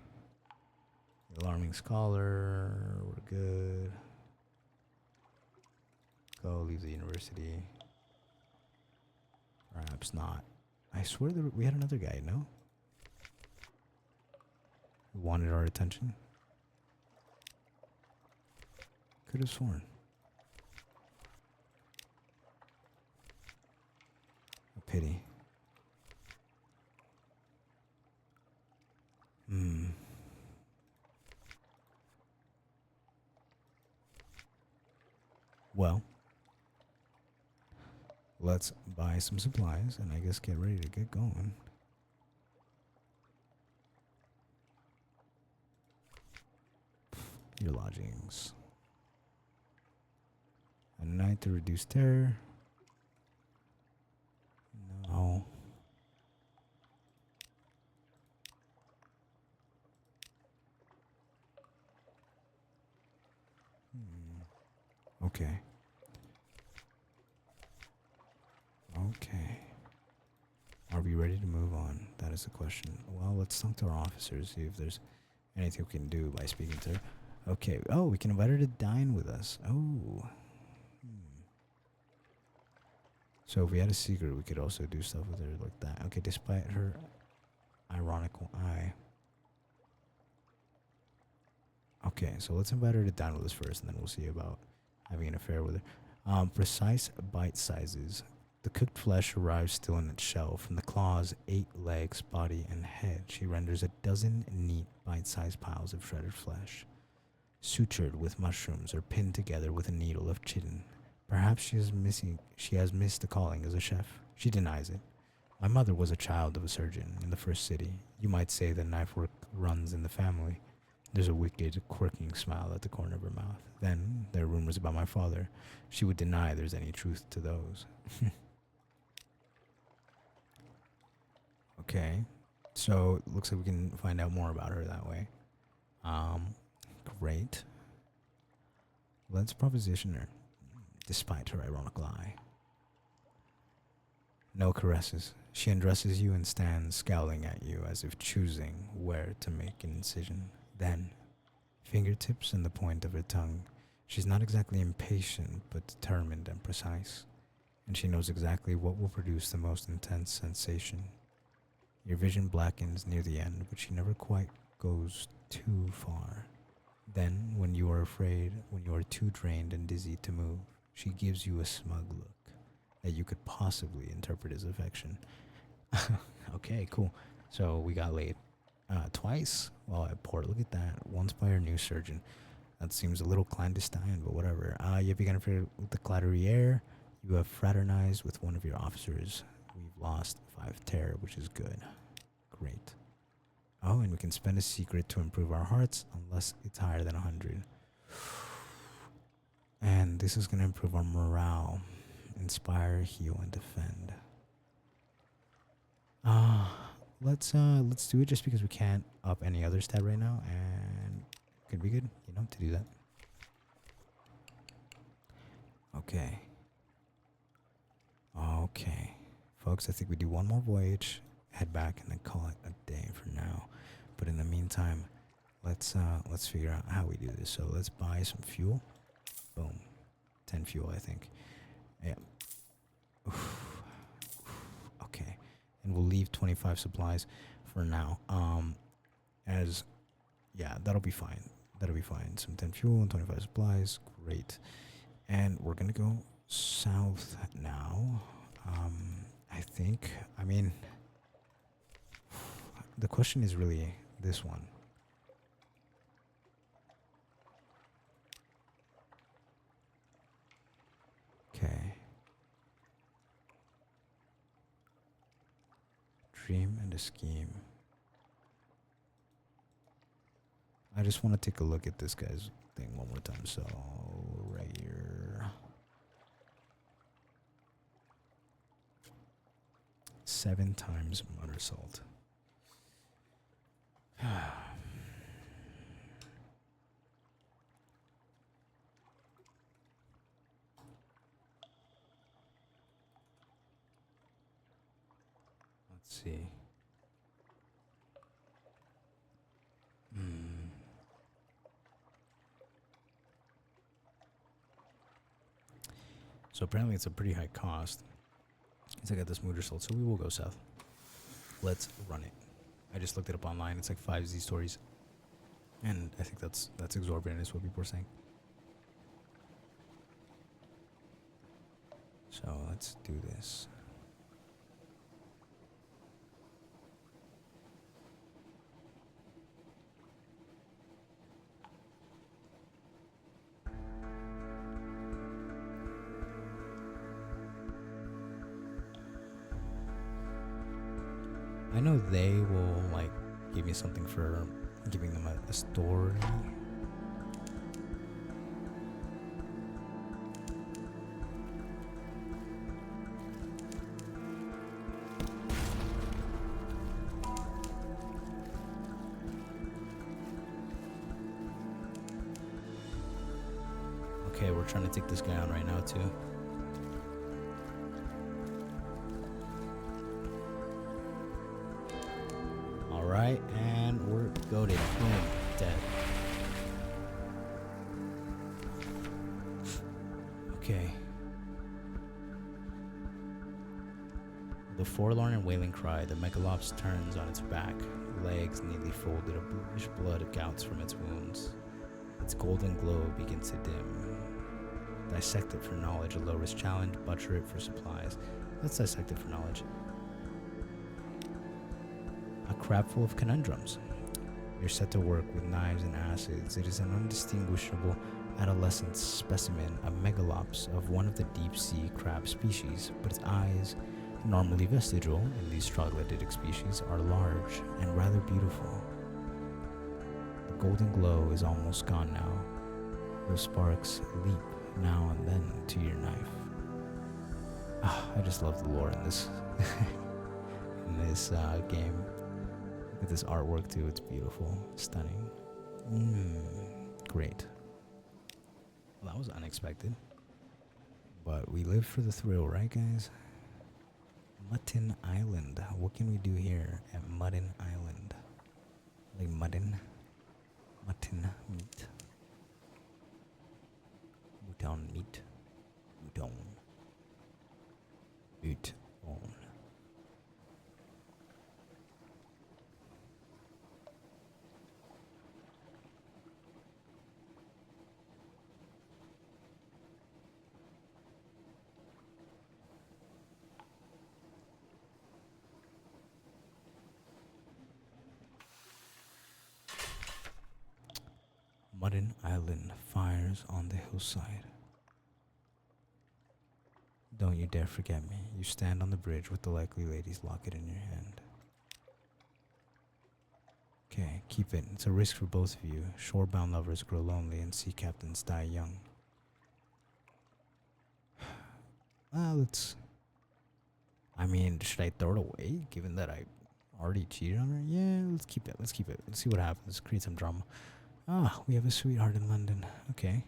Alarming Scholar. We're good. Go leave the university. Perhaps not. I swear that we had another guy, no? Who wanted our attention? Could have sworn. A pity. Well, let's buy some supplies and I guess get ready to get going. Your lodgings. A night to reduce terror. No. Okay. Okay. Are we ready to move on? That is the question. Well, let's talk to our officers, see if there's anything we can do by speaking to her. Okay. Oh, we can invite her to dine with us. Oh. So if we had a secret, we could also do stuff with her like that. Okay, despite her ironical eye. Okay, so let's invite her to dine with us first, and then we'll see about having an affair with her. Precise bite sizes. The cooked flesh arrives still in its shell. From the claws, 8 legs, body, and head, she renders a dozen neat, bite-sized piles of shredded flesh, sutured with mushrooms or pinned together with a needle of chitin. Perhaps she has missed the calling as a chef. She denies it. My mother was a child of a surgeon in the first city. You might say that knife work runs in the family. There's a wicked, quirking smile at the corner of her mouth. Then, there are rumors about my father. She would deny there's any truth to those. Okay. So, it looks like we can find out more about her that way. Great. Let's proposition her, despite her ironical eye. No caresses. She undresses you and stands scowling at you as if choosing where to make an incision. Then, fingertips and the point of her tongue. She's not exactly impatient, but determined and precise. And she knows exactly what will produce the most intense sensation. Your vision blackens near the end, but she never quite goes too far. Then, when you are afraid, when you are too drained and dizzy to move, she gives you a smug look that you could possibly interpret as affection. Okay, cool. So we got laid twice while at port. Look at that. Once by our new surgeon. That seems a little clandestine, but whatever. You have begun affair with the Clatterier. You have fraternized with one of your officers. We've lost 5 terror, which is good. Great. Oh, and we can spend a secret to improve our hearts unless it's higher than 100. And this is going to improve our morale. Inspire, heal, and defend. Let's do it just because we can't up any other stat right now, and could be good, you know, to do that. Okay. Okay. Folks, I think we do one more voyage, head back, and then call it a day for now. But in the meantime, let's figure out how we do this. So let's buy some fuel. Boom. 10 fuel, I think. Yeah. Okay. And we'll leave 25 supplies for now. Yeah, that'll be fine. That'll be fine. Some 10 fuel and 25 supplies. Great. And we're going to go south now. I mean, the question is really this one. Okay. Dream and a scheme. I just want to take a look at this guy's thing one more time. So, right here. 7 times murder salt. Let's see. So apparently it's a pretty high cost. Because I got this motor sold, so we will go south. Let's run it. I just looked it up online. It's like 5 Z stories. And I think that's exorbitant is what people are saying. So let's do this. I know they will like give me something for giving them a story. Okay, we're trying to take this guy on right now too. Alright, and we're goated. Boom. Dead. Okay. The forlorn and wailing cry, the megalops turns on its back, legs neatly folded, a bluish blood gouts from its wounds. Its golden glow begins to dim. Dissect it for knowledge, a low-risk challenge, butcher it for supplies. Let's dissect it for knowledge. A crab full of conundrums. You're set to work with knives and acids. It is an undistinguishable adolescent specimen, a megalops of one of the deep-sea crab species, but its eyes, normally vestigial in these troglodytic species, are large and rather beautiful. The golden glow is almost gone now. Those sparks leap now and then to your knife. I just love the lore in this game. Look at this artwork too. It's beautiful, stunning. Great. Well, that was unexpected, but we live for the thrill, right, guys? Mutton Island. What can we do here at Mutton Island? Like mutton meat. Mouton meat. Mouton. Mudden Island fires on the hillside. Don't you dare forget me. You stand on the bridge with the likely lady's locket in your hand. Okay, keep it. It's a risk for both of you. Shorebound lovers grow lonely and sea captains die young. Let's... I mean, should I throw it away, given that I already cheated on her? Yeah, let's keep it. Let's keep it. Let's see what happens. Create some drama. We have a sweetheart in London. Okay.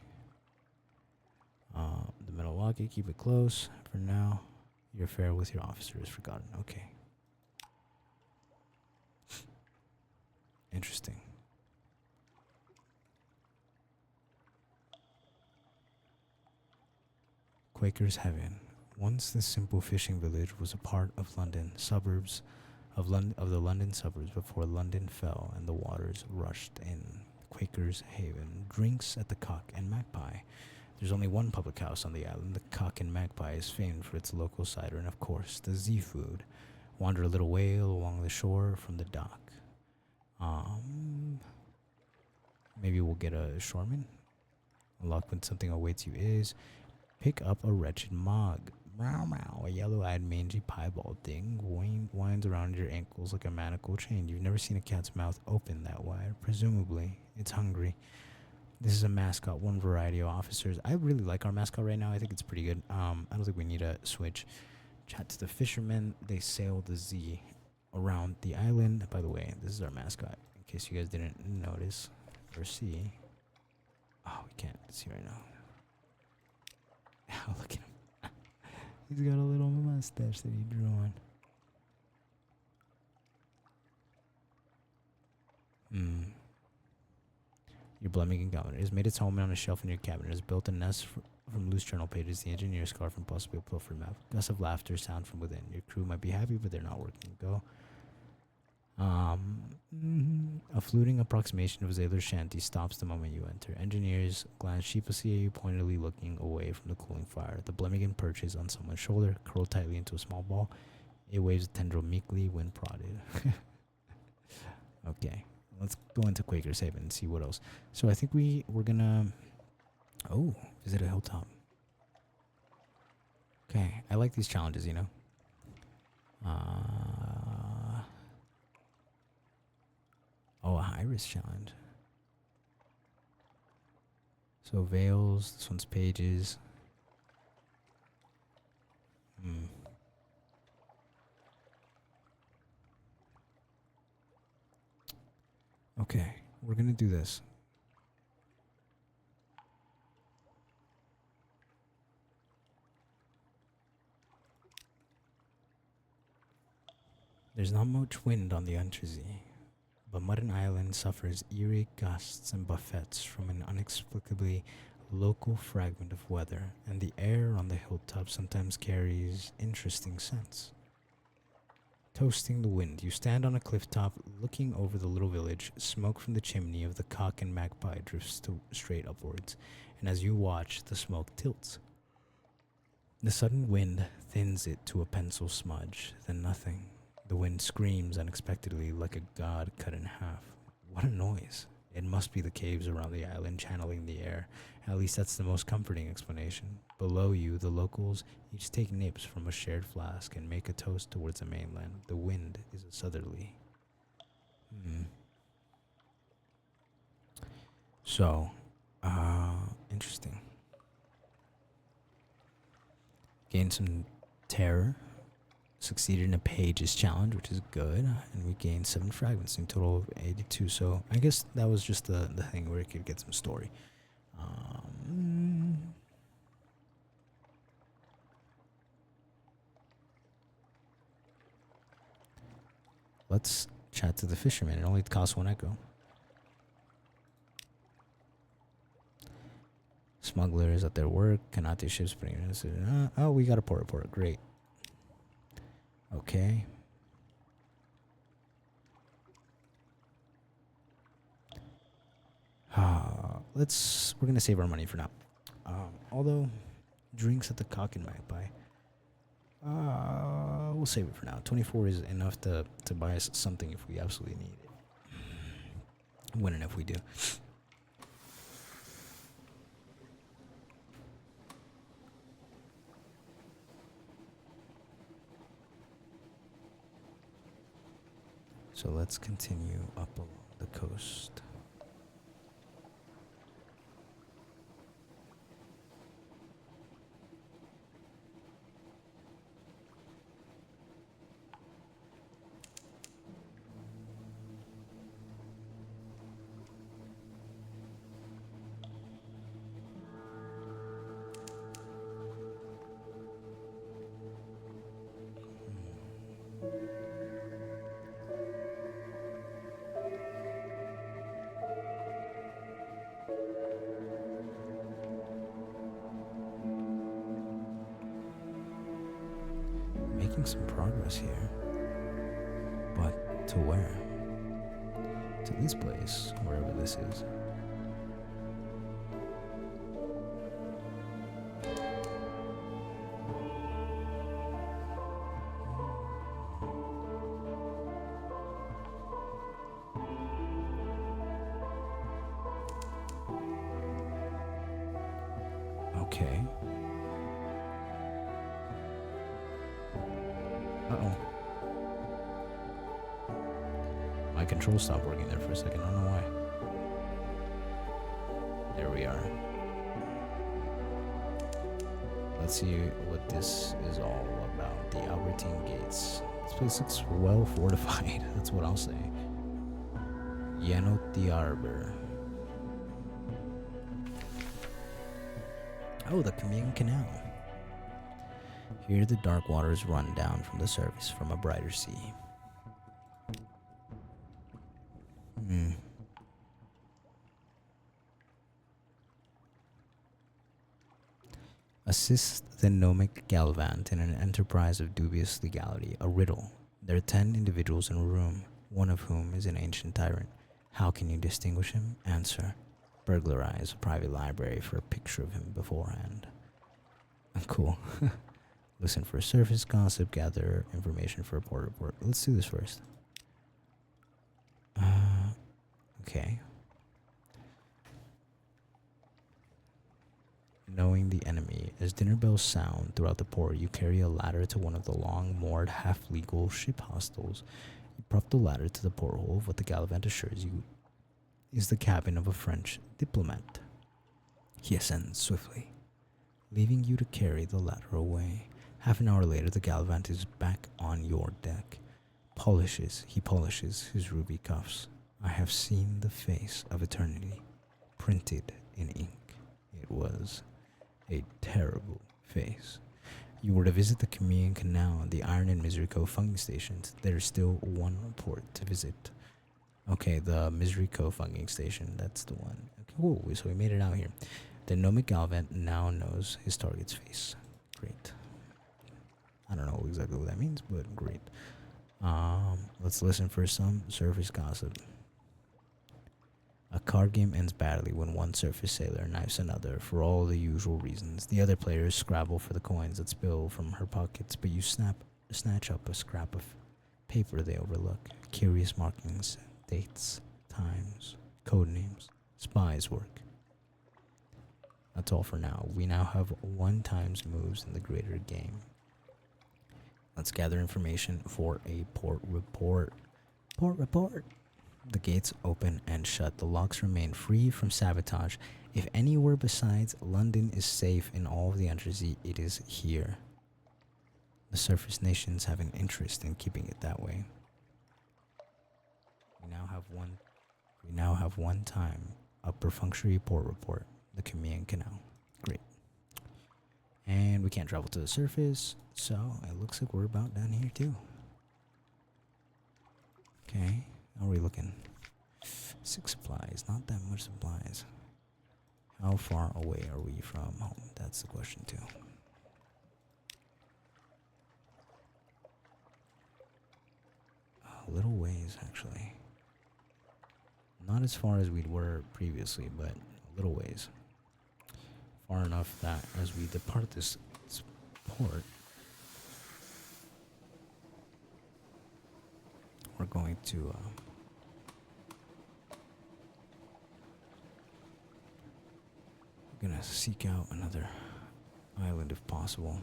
The metal locket, keep it close. For now, your affair with your officer is forgotten. Okay. Interesting. Quaker's Heaven. Once this simple fishing village was a part of London suburbs, of the London suburbs before London fell and the waters rushed in. Quaker's Haven. Drinks at the Cock and Magpie. There's only one public house on the island. The Cock and Magpie is famed for its local cider and, of course, the seafood. Wander a little way along the shore from the dock. Maybe we'll get a shoreman. Unlock when something awaits you is pick up a wretched mug. Meow meow. A yellow-eyed mangy piebald thing winds around your ankles like a manacle chain. You've never seen a cat's mouth open that wide. Presumably, it's hungry. This is a mascot, one variety of officers. I really like our mascot right now. I think it's pretty good. I don't think we need a switch. Chat to the fishermen. They sail the Z around the island. By the way, this is our mascot, in case you guys didn't notice or see. Oh, we can't see right now. Oh, look at him. He's got a little mustache that he drew on. Your Blemmingen Governor has made its home on a shelf in your cabinet. Has built a nest from loose journal pages, the engineer's scarf, and possibly a pilfered map. Gusts of laughter sound from within. Your crew might be happy, but they're not working. Go. A fluting approximation of a sailor's shanty stops the moment you enter. Engineers glance sheepishly at you, pointedly looking away from the cooling fire. The Blemmingen perches on someone's shoulder, curled tightly into a small ball. It waves a tendril meekly when prodded. Okay. Let's go into Quaker's Haven and see what else. So I think we're gonna visit a hilltop. Okay, I like these challenges, you know. A high-risk challenge. So veils, this one's pages. Okay, we're gonna do this. There's not much wind on the Untersee, but Mudden Island suffers eerie gusts and buffets from an inexplicably local fragment of weather, and the air on the hilltop sometimes carries interesting scents. Toasting the wind, you stand on a cliff top looking over the little village. Smoke from the chimney of the Cock and Magpie drifts straight upwards, and as you watch, the smoke tilts. The sudden wind thins it to a pencil smudge, then nothing. The wind screams unexpectedly like a god cut in half. What a noise. It must be the caves around the island channeling the air. At least that's the most comforting explanation. Below you, the locals each take nips from a shared flask and make a toast towards the mainland. The wind is a southerly. So, interesting. Gain some terror. Succeeded in a pages challenge, which is good, and we gained 7 fragments in total of 82. So I guess that was just the thing where it could get some story. Let's chat to the fisherman. It only costs 1 echo. Smugglers at their work cannot do ships putting in. Oh, we got a port. Great. Okay. We're gonna save our money for now. Although, drinks at the Cock and Magpie. We'll save it for now. 24 is enough to buy us something if we absolutely need it. When and if we do. So let's continue up along the coast. Making some progress here. But to where? To this place, wherever this is. Okay. Uh-oh. My controls stopped working there for a second. I don't know why. There we are. Let's see what this is all about. The Albertine Gates. This place looks well fortified. That's what I'll say. Yenot the Arbor. Oh, the Camino Canal. Here the dark waters run down from the surface from a brighter sea. Assist the gnomic Galvant in an enterprise of dubious legality, a riddle. There are 10 individuals in a room, one of whom is an ancient tyrant. How can you distinguish him? Answer. Burglarize a private library for a picture of him beforehand. Cool. Listen for surface gossip, gather information for a port report. Let's do this first. Okay. Knowing the enemy. As dinner bells sound throughout the port, you carry a ladder to one of the long-moored, half-legal ship hostels. You prop the ladder to the porthole of what the Gallivant assures you is the cabin of a French diplomat. He ascends swiftly, leaving you to carry the ladder away. Half an hour later, the Gallivant is back on your deck. He polishes his ruby cuffs. I have seen the face of eternity, printed in ink. It was a terrible face. You were to visit the Camino Canal and the Iron and Misery Cove funking stations. There's still one port to visit. Okay, the Misery Cove funking station, that's the one. Okay, whoa, so we made it out here. The Gnomic Galvant now knows his target's face. Great. I don't know exactly what that means, but great. Let's listen for some surface gossip. A card game ends badly when one surface sailor knifes another for all the usual reasons. The other players scrabble for the coins that spill from her pockets, but you snatch up a scrap of paper they overlook. Curious markings, dates, times, code names, spies' work. That's all for now. We now have 1 times moves in the greater game. Let's gather information for a port report. Port report. The gates open and shut. The locks remain free from sabotage. If anywhere besides London is safe in all of the undersea, it is here. The surface nations have an interest in keeping it that way. We now have one time a perfunctory port report. The Camino Canal. Great. And we can't travel to the surface, so it looks like we're about done here too. Okay, how are we looking? 6 supplies, not that much supplies. How far away are we from home? That's the question too. A little ways, actually. Not as far as we were previously, but a little ways. Far enough that as we depart this port, we're going to we're gonna seek out another island if possible.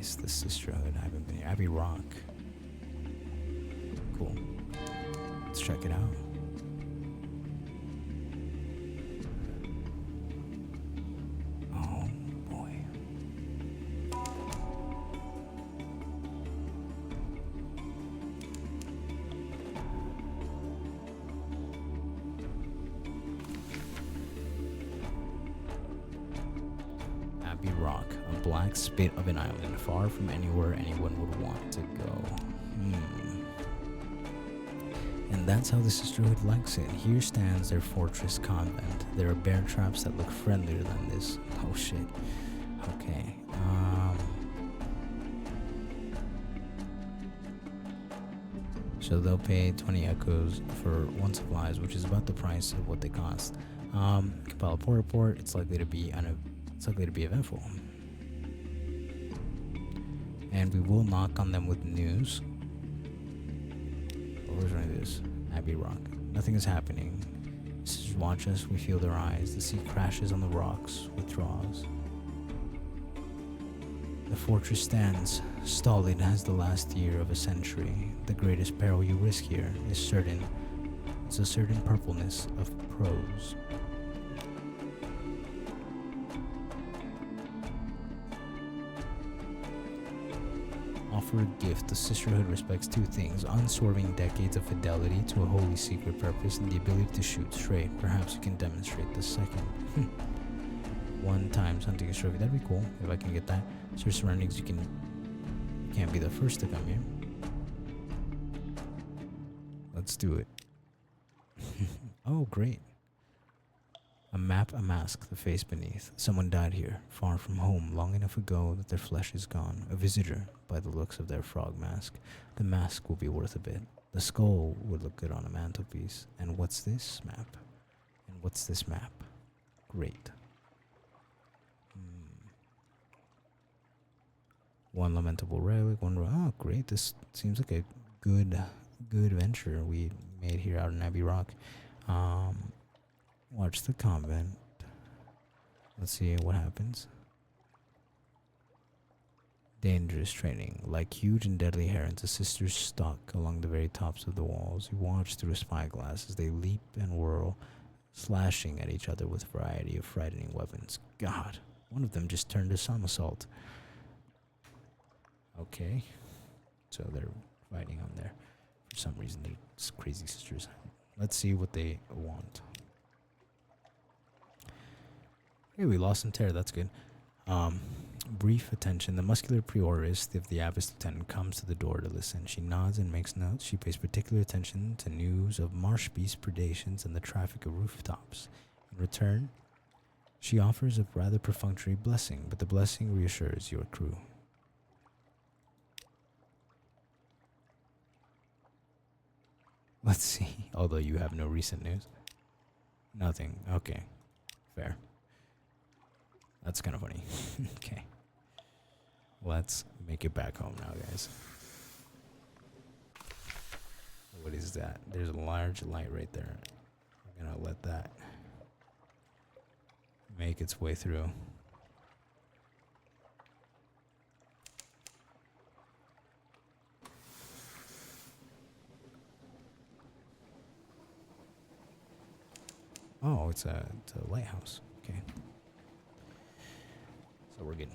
place, the sisterhood. I haven't been here. Abbey Rock. Cool. Let's check it out. Oh boy. Abbey Rock, a black spit of an island, far from anywhere anyone would want to go. And that's how the sisterhood likes it. Here stands their fortress convent. There are bear traps that look friendlier than this. Oh shit. Okay. So they'll pay 20 echoes for 1 supplies, which is about the price of what they cost. Compile a port report. It's likely to be eventful. And we will knock on them with news. Where's one of this? Abbey Rock. Nothing is happening. Sisters watch us, we feel their eyes. The sea crashes on the rocks, withdraws. The fortress stands, stolid as the last year of a century. The greatest peril you risk here is certain. It's a certain purpleness of prose. Offer a gift. The sisterhood respects 2 things: unswerving decades of fidelity to a holy secret purpose, and the ability to shoot straight. Perhaps you can demonstrate the second. 1 times hunting a trophy. That'd be cool if I can get that. Search surroundings. You can't be the first to come here. Let's do it. Oh, great. A map, a mask, the face beneath. Someone died here, far from home, long enough ago that their flesh is gone. A visitor, by the looks of their frog mask. The mask will be worth a bit. The skull would look good on a mantelpiece. And what's this map? And what's this map? Great. 1 lamentable relic, 1... Oh, great. This seems like a good venture we made here out in Abbey Rock. Watch the convent. Let's see what happens. Dangerous training. Like huge and deadly herons, the sisters stalk along the very tops of the walls. You watch through a spyglass as they leap and whirl, slashing at each other with a variety of frightening weapons. God, one of them just turned a somersault. Okay. So they're fighting on there. For some reason, they're crazy sisters. Let's see what they want. Hey, we lost some terror. That's good. Brief attention. The muscular prioress of the abbess lieutenant comes to the door to listen. She nods and makes notes. She pays particular attention to news of marsh beast predations and the traffic of rooftops. In return, she offers a rather perfunctory blessing, but the blessing reassures your crew. Let's see. Although you have no recent news. Nothing. Okay. Fair. That's kind of funny. Okay. Let's make it back home now, guys. What is that? There's a large light right there. We're gonna let that make its way through. Oh, it's a lighthouse. Okay. So we're good.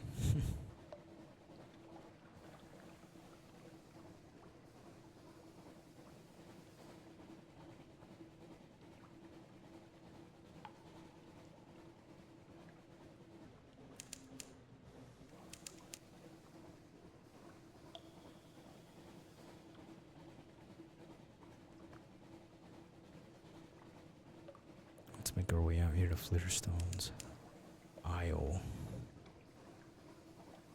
Let's make our way out here to Flitterstone's Isle.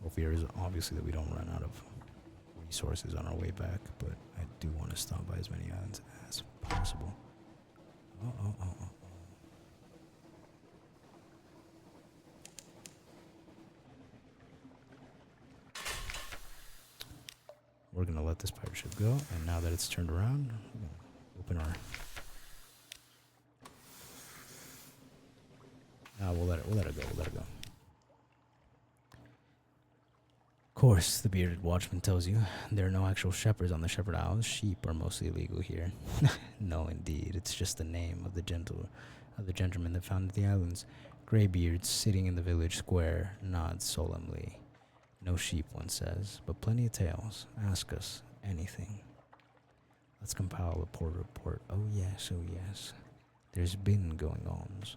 Well, fear is obviously that we don't run out of resources on our way back, but I do want to stop by as many islands as possible. Oh. We're going to let this pirate ship go, and now that it's turned around, we're going to open our... We'll let it go. course, the bearded watchman tells you there are no actual shepherds on the Shepherd Isles. Sheep are mostly illegal here. No, indeed, it's just the name of the gentleman that founded the islands. Greybeards, sitting in the village square, nods solemnly. No sheep, one says, but plenty of tales. Ask us anything. Let's compile a poor report. Oh yes, oh yes. There's been going ons.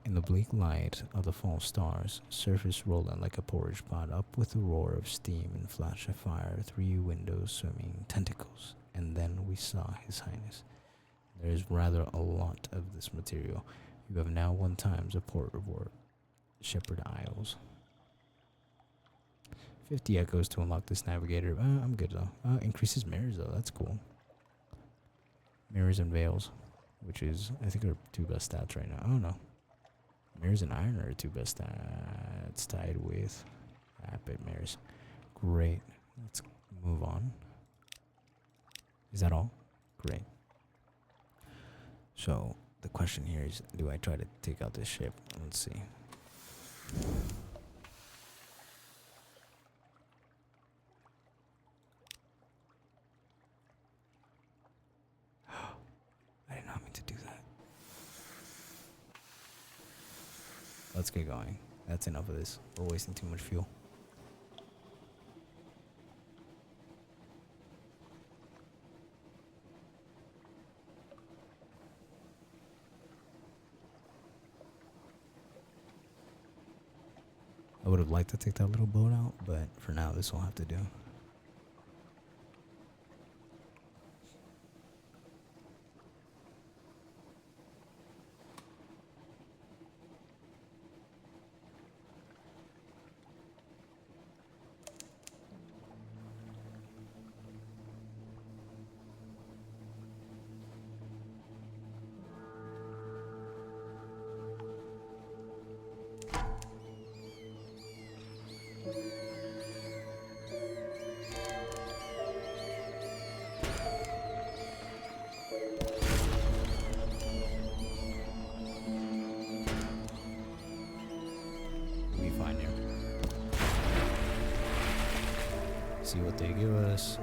In the bleak light of the fall stars, surface rolling like a porridge pot, up with a roar of steam and flash of fire, 3 windows swimming tentacles, and then we saw His Highness. There is rather a lot of this material. You have now 1 times a port report. Shepherd Isles. 50 echoes to unlock this navigator. I'm good though. Increases mirrors though. That's cool. Mirrors and veils, which is, I think, our 2 best stats right now. I don't know. Mirrors and iron are our 2 best stats, tied with rapid mirrors. Great. Let's move on. Is that all? Great. So the question here is, do I try to take out this ship? Let's see. I did not mean to do that. Let's get going. That's enough of this. We're wasting too much fuel. I would have liked to take that little boat out, but for now this will have to do. We'll be fine here. See what they give us.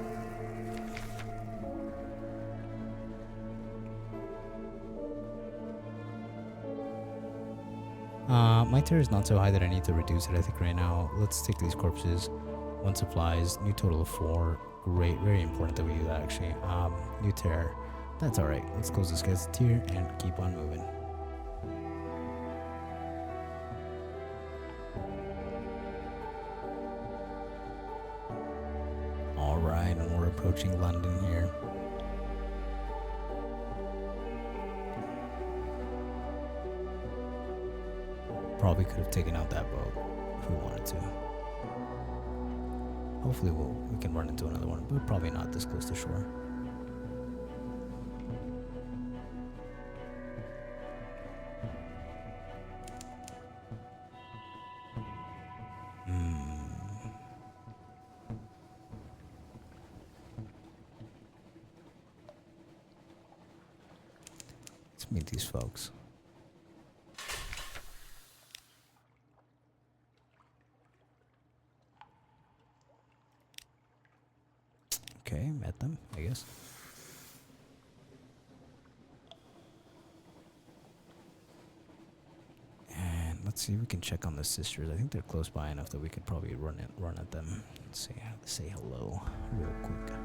My tier is not so high that I need to reduce it, I think, right now. Let's take these corpses. 1 supplies, new total of 4. Great, very important that we do that, actually. New tier. That's alright. Let's close this guy's tier and keep on moving. Alright, and we're approaching London here. Probably could have taken out that boat if we wanted to. Hopefully we can run into another one, but probably not this close to shore. Let's meet these folks. Okay, met them, I guess. And let's see if we can check on the sisters. I think they're close by enough that we could probably run at them. Let's say hello real quick.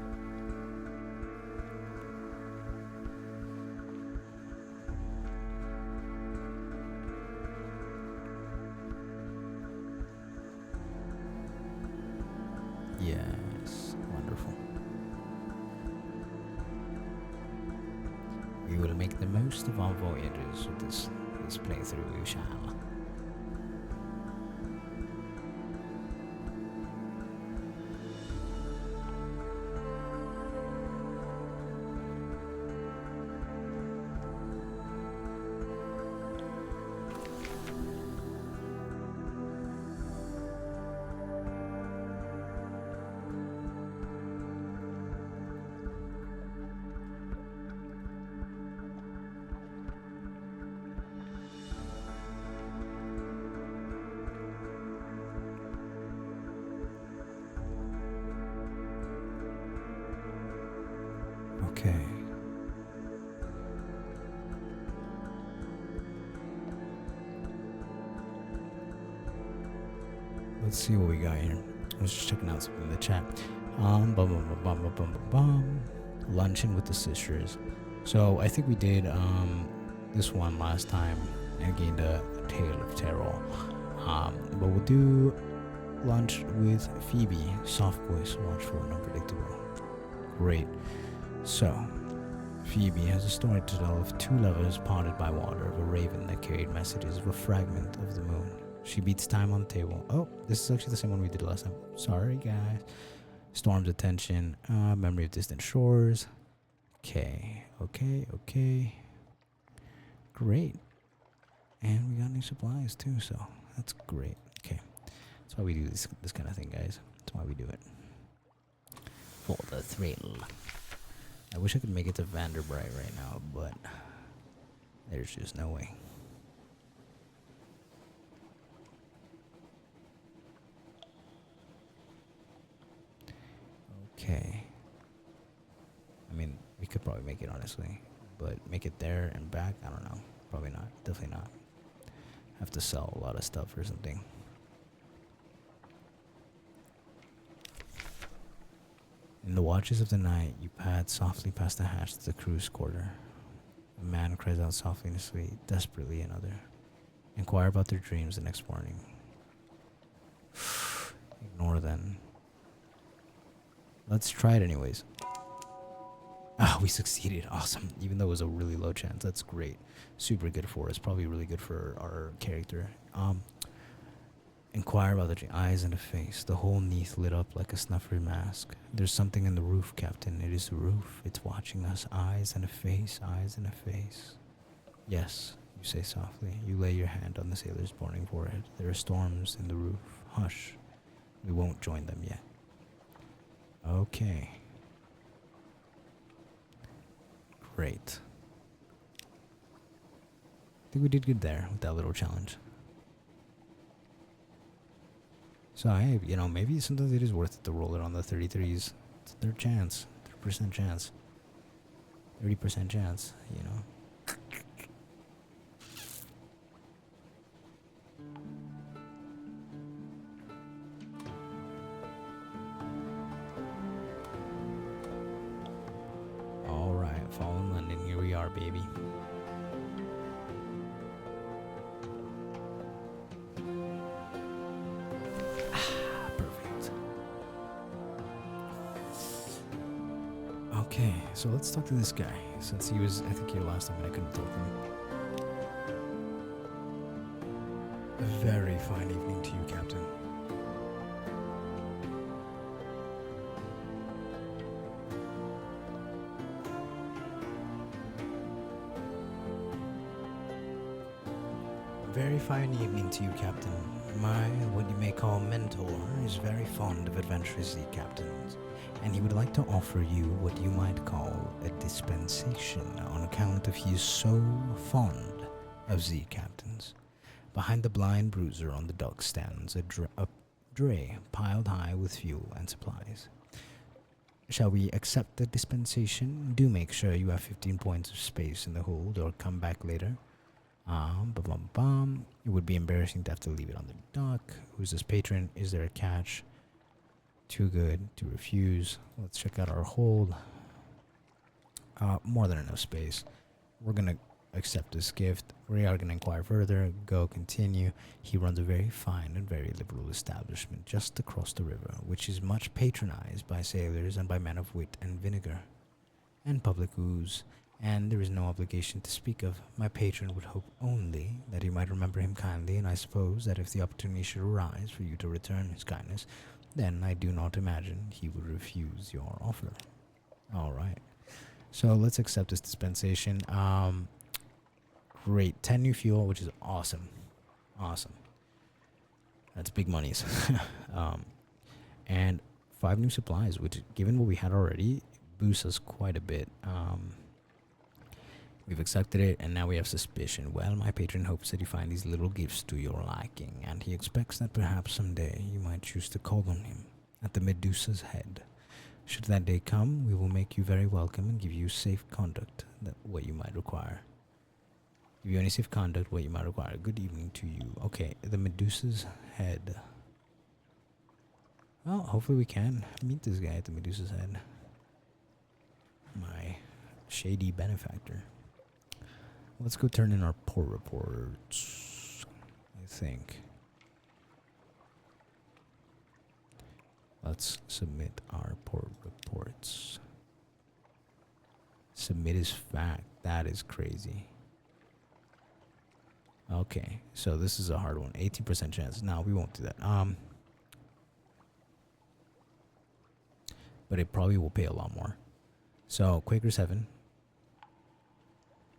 Yes, wonderful. We will make the most of our voyages with this playthrough, we shall. Okay. Let's see what we got here. I was just checking out something in the chat. Bum, bum, bum, bum, bum, bum, bum. Luncheon with the sisters. So I think we did this one last time and gained a tale of terror. But we'll do lunch with Phoebe. Soft voice, watchful and unpredictable. Great. So, Phoebe has a story to tell of two lovers parted by water, of a raven that carried messages, of a fragment of the moon. She beats time on the table. Oh, this is actually the same one we did last time. Sorry, guys. Storm's attention. Memory of distant shores. Okay. Great. And we got new supplies too, so that's great. Okay. That's why we do this kind of thing, guys. That's why we do it. For the thrill. I wish I could make it to Vanderbright right now, but there's just no way. Okay. I mean, we could probably make it, honestly. But make it there and back? I don't know. Probably not. Definitely not. Have to sell a lot of stuff or something. In the watches of the night, you pad softly past the hatch to the crew's quarter. A man cries out softly in his sleep, desperately another. Inquire about their dreams the next morning. Ignore them. Let's try it anyways. Ah, we succeeded. Awesome. Even though it was a really low chance. That's great. Super good for us. Probably really good for our character. Inquire about the eyes and the face. The whole Neath lit up like a snuffery mask. There's something in the roof, Captain. It is the roof. It's watching us. Eyes and a face. Eyes and a face. Yes, you say softly. You lay your hand on the sailor's burning forehead. There are storms in the roof. Hush. We won't join them yet. Okay. Great. I think we did good there with that little challenge. So, hey, you know, maybe sometimes it is worth it to roll it on the 33s. It's a third chance. 3% chance. 30% chance, you know. Alright, Fallen London, here we are, baby. Okay, so let's talk to this guy, since he was, I think, here last time and I couldn't talk to him. A very fine evening to you, Captain. Very fine evening to you, Captain. My, what you may call mentor, is very fond of adventurous sea captains, and he would like to offer you what you might call a dispensation on account of he is so fond of sea captains. Behind the blind bruiser on the dock stands a dray piled high with fuel and supplies. Shall we accept the dispensation? Do make sure you have 15 points of space in the hold or come back later. It would be embarrassing to have to leave it on the dock. Who's this patron? Is there a catch? Too good to refuse. Let's check out our hold. More than enough space. We're gonna accept this gift. We are gonna inquire further. Go continue. He runs a very fine and very liberal establishment just across the river, which is much patronized by sailors and by men of wit and vinegar, and public ooze. And there is no obligation to speak of. My patron would hope only that you might remember him kindly, and I suppose that if the opportunity should arise for you to return his kindness, then I do not imagine he would refuse your offer. Alright. So let's accept this dispensation. Great. 10 new fuel, which is awesome. Awesome. That's big monies. And 5 new supplies, which, given what we had already, boosts us quite a bit. We've accepted it, and now we have suspicion. Well, my patron hopes that you find these little gifts to your liking, and he expects that perhaps someday you might choose to call on him at the Medusa's head. Should that day come, we will make you very welcome and give you safe conduct, that what you might require. Give you any safe conduct, what you might require. Good evening to you. Okay, the Medusa's head. Well, hopefully we can meet this guy at the Medusa's head. My shady benefactor. Let's go turn in our port reports, I think. Let's submit our port reports. Submit is fact. That is crazy. Okay, so this is a hard one. 18% chance. No, we won't do that. But it probably will pay a lot more. So Quaker 7.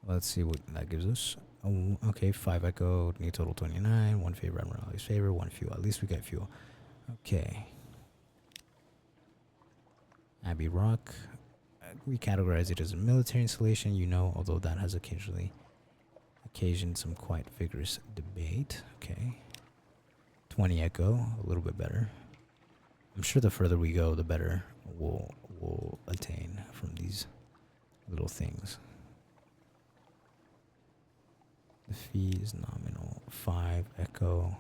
Let's see what that gives us. Oh, okay, 5 echo, need total 29, 1 favor, Admiralty's favor, 1 fuel. At least we got fuel. Okay. Abbey Rock. We categorize it as a military installation, you know, although that has occasionally occasioned some quite vigorous debate. Okay. 20 echo, a little bit better. I'm sure the further we go, the better we'll attain from these little things. The fee is nominal. 5 echo.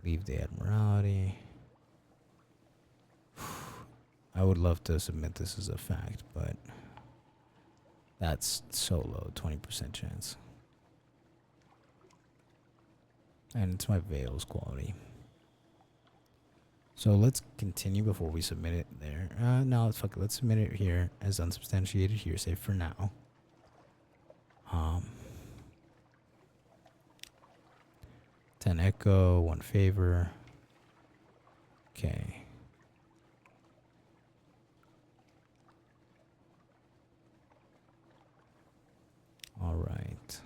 Leave the Admiralty. I would love to submit this as a fact, but that's so low, 20% chance. And it's my Veils quality. So let's continue before we submit it there. No, fuck it. Let's submit it here as unsubstantiated hearsay for now. 10 echo, 1 favor. Okay. All right.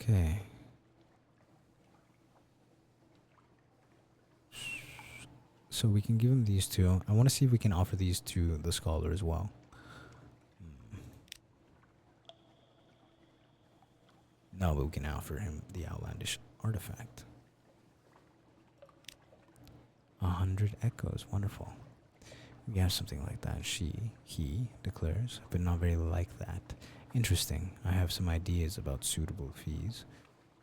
Okay. So we can give him these two. I want to see if we can offer these to the scholar as well. No, but we can offer him the outlandish artifact. 100 echoes, wonderful. We have something like that. He declares, but not very like that. Interesting. I have some ideas about suitable fees.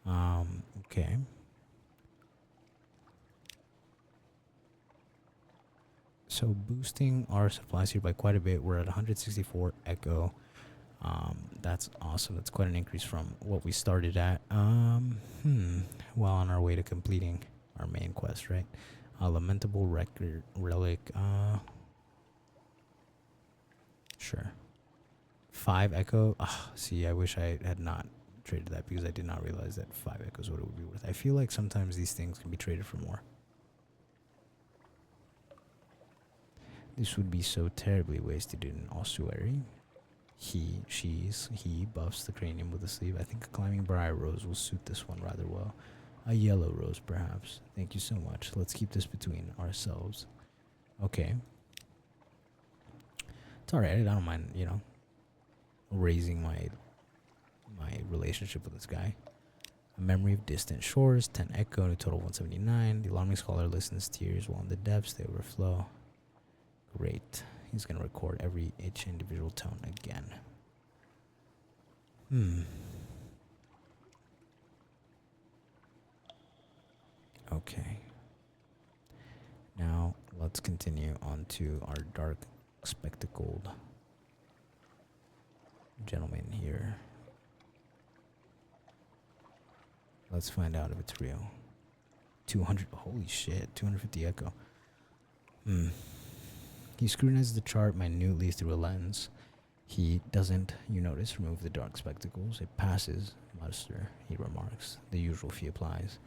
Okay. So boosting our supplies here by quite a bit. We're at 164 echo. That's awesome. That's quite an increase from what we started at. Well, on our way to completing our main quest, right? Lamentable record relic. Sure. 5 echo. See, I wish I had not traded that because I did not realize that 5 echoes what it would be worth. I feel like sometimes these things can be traded for more. This would be so terribly wasted in ossuary. He buffs the cranium with a sleeve. I think a climbing briar rose will suit this one rather well. A yellow rose, perhaps. Thank you so much. Let's keep this between ourselves. Okay. It's alright. I don't mind, you know, raising my relationship with this guy. A memory of distant shores. 10 echo. A total 179. The alarming scholar listens tears while in the depths they overflow. Great. He's going to record each individual tone again. Okay. Now, let's continue on to our dark spectacled gentleman here. Let's find out if it's real. 200. Holy shit. 250 echo. He scrutinizes the chart minutely through a lens. He doesn't, you notice, remove the dark spectacles. It passes muster, he remarks. The usual fee applies.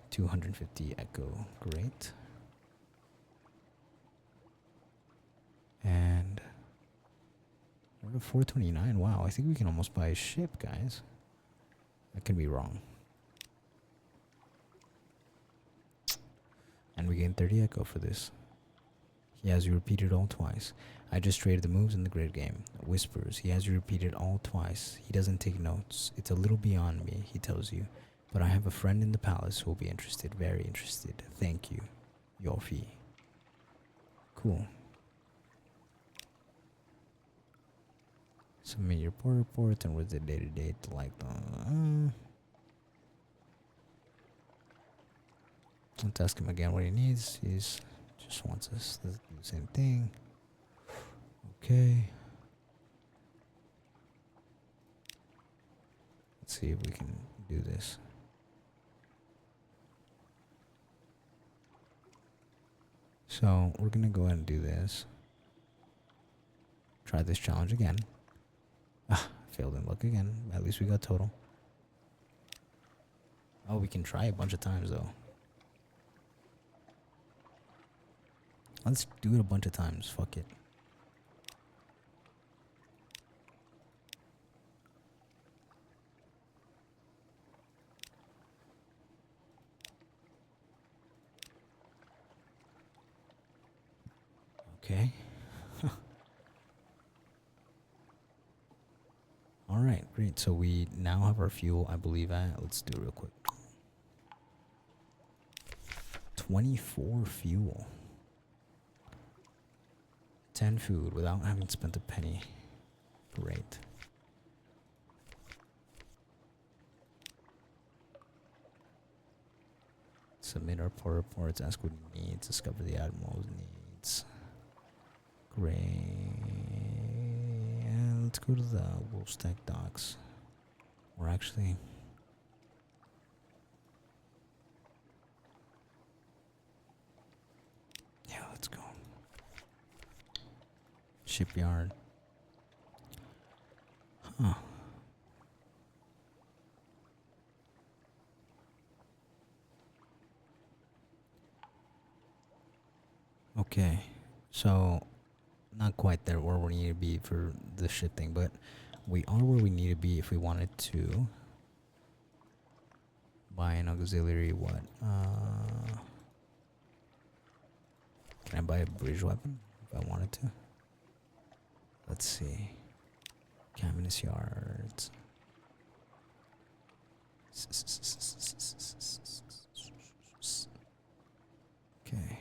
250 echo. Great. And we're at 429. Wow, I think we can almost buy a ship, guys. That could be wrong. And we gain 30 echo for this. He has you repeated all twice. I just traded the moves in the grid game. Whispers. He has you repeated all twice. He doesn't take notes. It's a little beyond me, he tells you. But I have a friend in the palace who will be interested, very interested. Thank you, Yofi. Cool. Submit your port report and with the day-to-day to like the... Let's ask him again what he needs. He's just wants us to do the same thing. Okay. Let's see if we can do this. So we're gonna go ahead and do this. Try this challenge again. Ah, failed in luck again. At least we got total. Oh, we can try a bunch of times though. Let's do it a bunch of times. Fuck it. Okay. Alright, great. So we now have our fuel, I believe, at... Let's do it real quick. 24 fuel. 10 food without having spent a penny. Great. Submit our port reports, ask what he needs, discover the admiral's needs. Great. And let's go to the Wolfstack docks. Or actually... yeah, let's go. Shipyard. Huh. Okay. So, not quite there where we need to be for the ship thing, but we are where we need to be if we wanted to buy an auxiliary what? Can I buy a bridge weapon if I wanted to? Let's see. Caminus yards. Okay.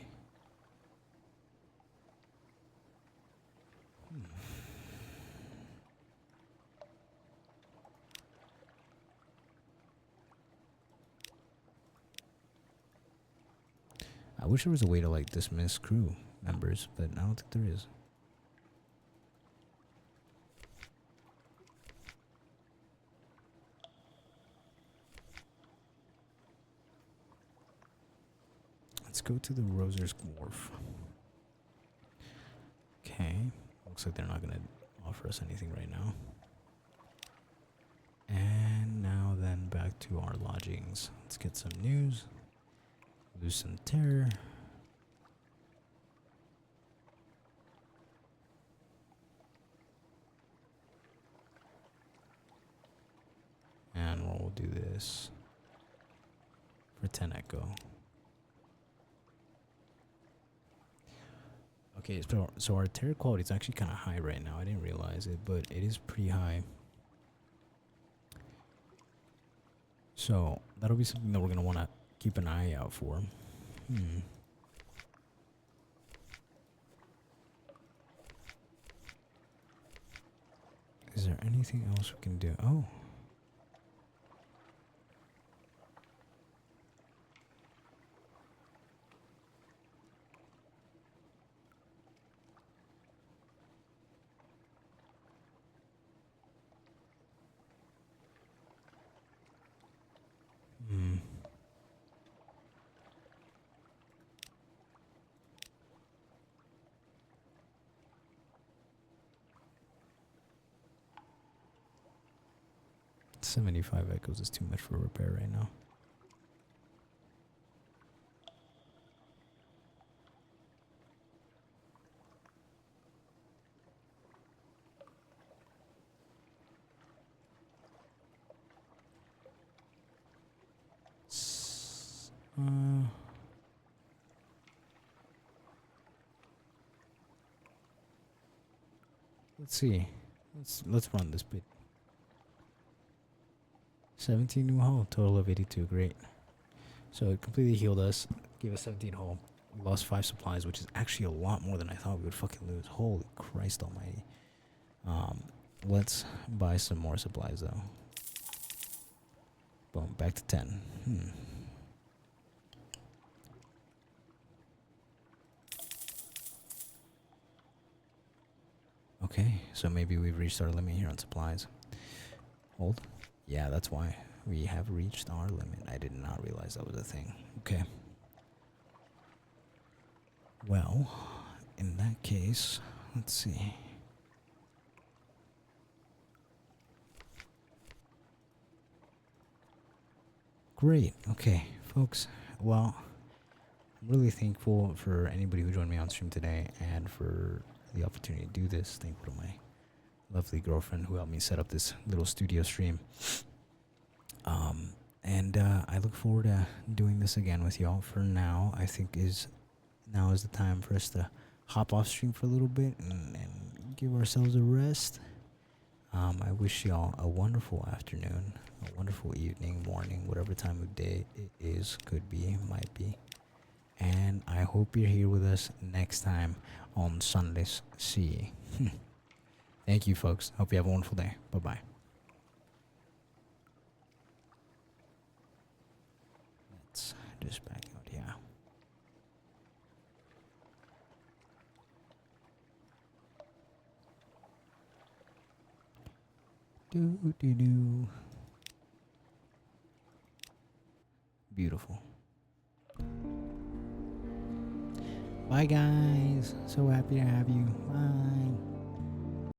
I wish there was a way to like dismiss crew members, but I don't think there is. Let's go to the Roser's Wharf. Okay. Looks like they're not going to offer us anything right now. And now then back to our lodgings. Let's get some news. Loosen terror. And we'll do this for 10 echo. Okay, so our terror quality is actually kind of high right now. I didn't realize it, but it is pretty high. So that'll be something that we're going to want to keep an eye out for. Is there anything else we can do? Oh. Hmm. 75 echoes is too much for repair right now. Let's see. Let's run this bit. 17 new hull, total of 82. Great. So it completely healed us, gave us 17 hull. We lost 5 supplies, which is actually a lot more than I thought we would fucking lose. Holy Christ almighty. Let's buy some more supplies though. Boom, back to 10. Okay, so maybe we've reached our limit here on supplies. Hold. Yeah, that's why. We have reached our limit. I did not realize that was a thing. Okay. Well, in that case, let's see. Great. Okay, folks. Well, I'm really thankful for anybody who joined me on stream today and for the opportunity to do this. Thankful to my lovely girlfriend who helped me set up this little studio stream. And I look forward to doing this again with y'all. For now, I think now is the time for us to hop off stream for a little bit and give ourselves a rest. I wish y'all a wonderful afternoon, a wonderful evening, morning, whatever time of day it is, could be, might be. And I hope you're here with us next time on Sunless Sea. Thank you, folks. Hope you have a wonderful day. Bye-bye. Let's just back out here. Do. Beautiful. Bye, guys. So happy to have you. Bye.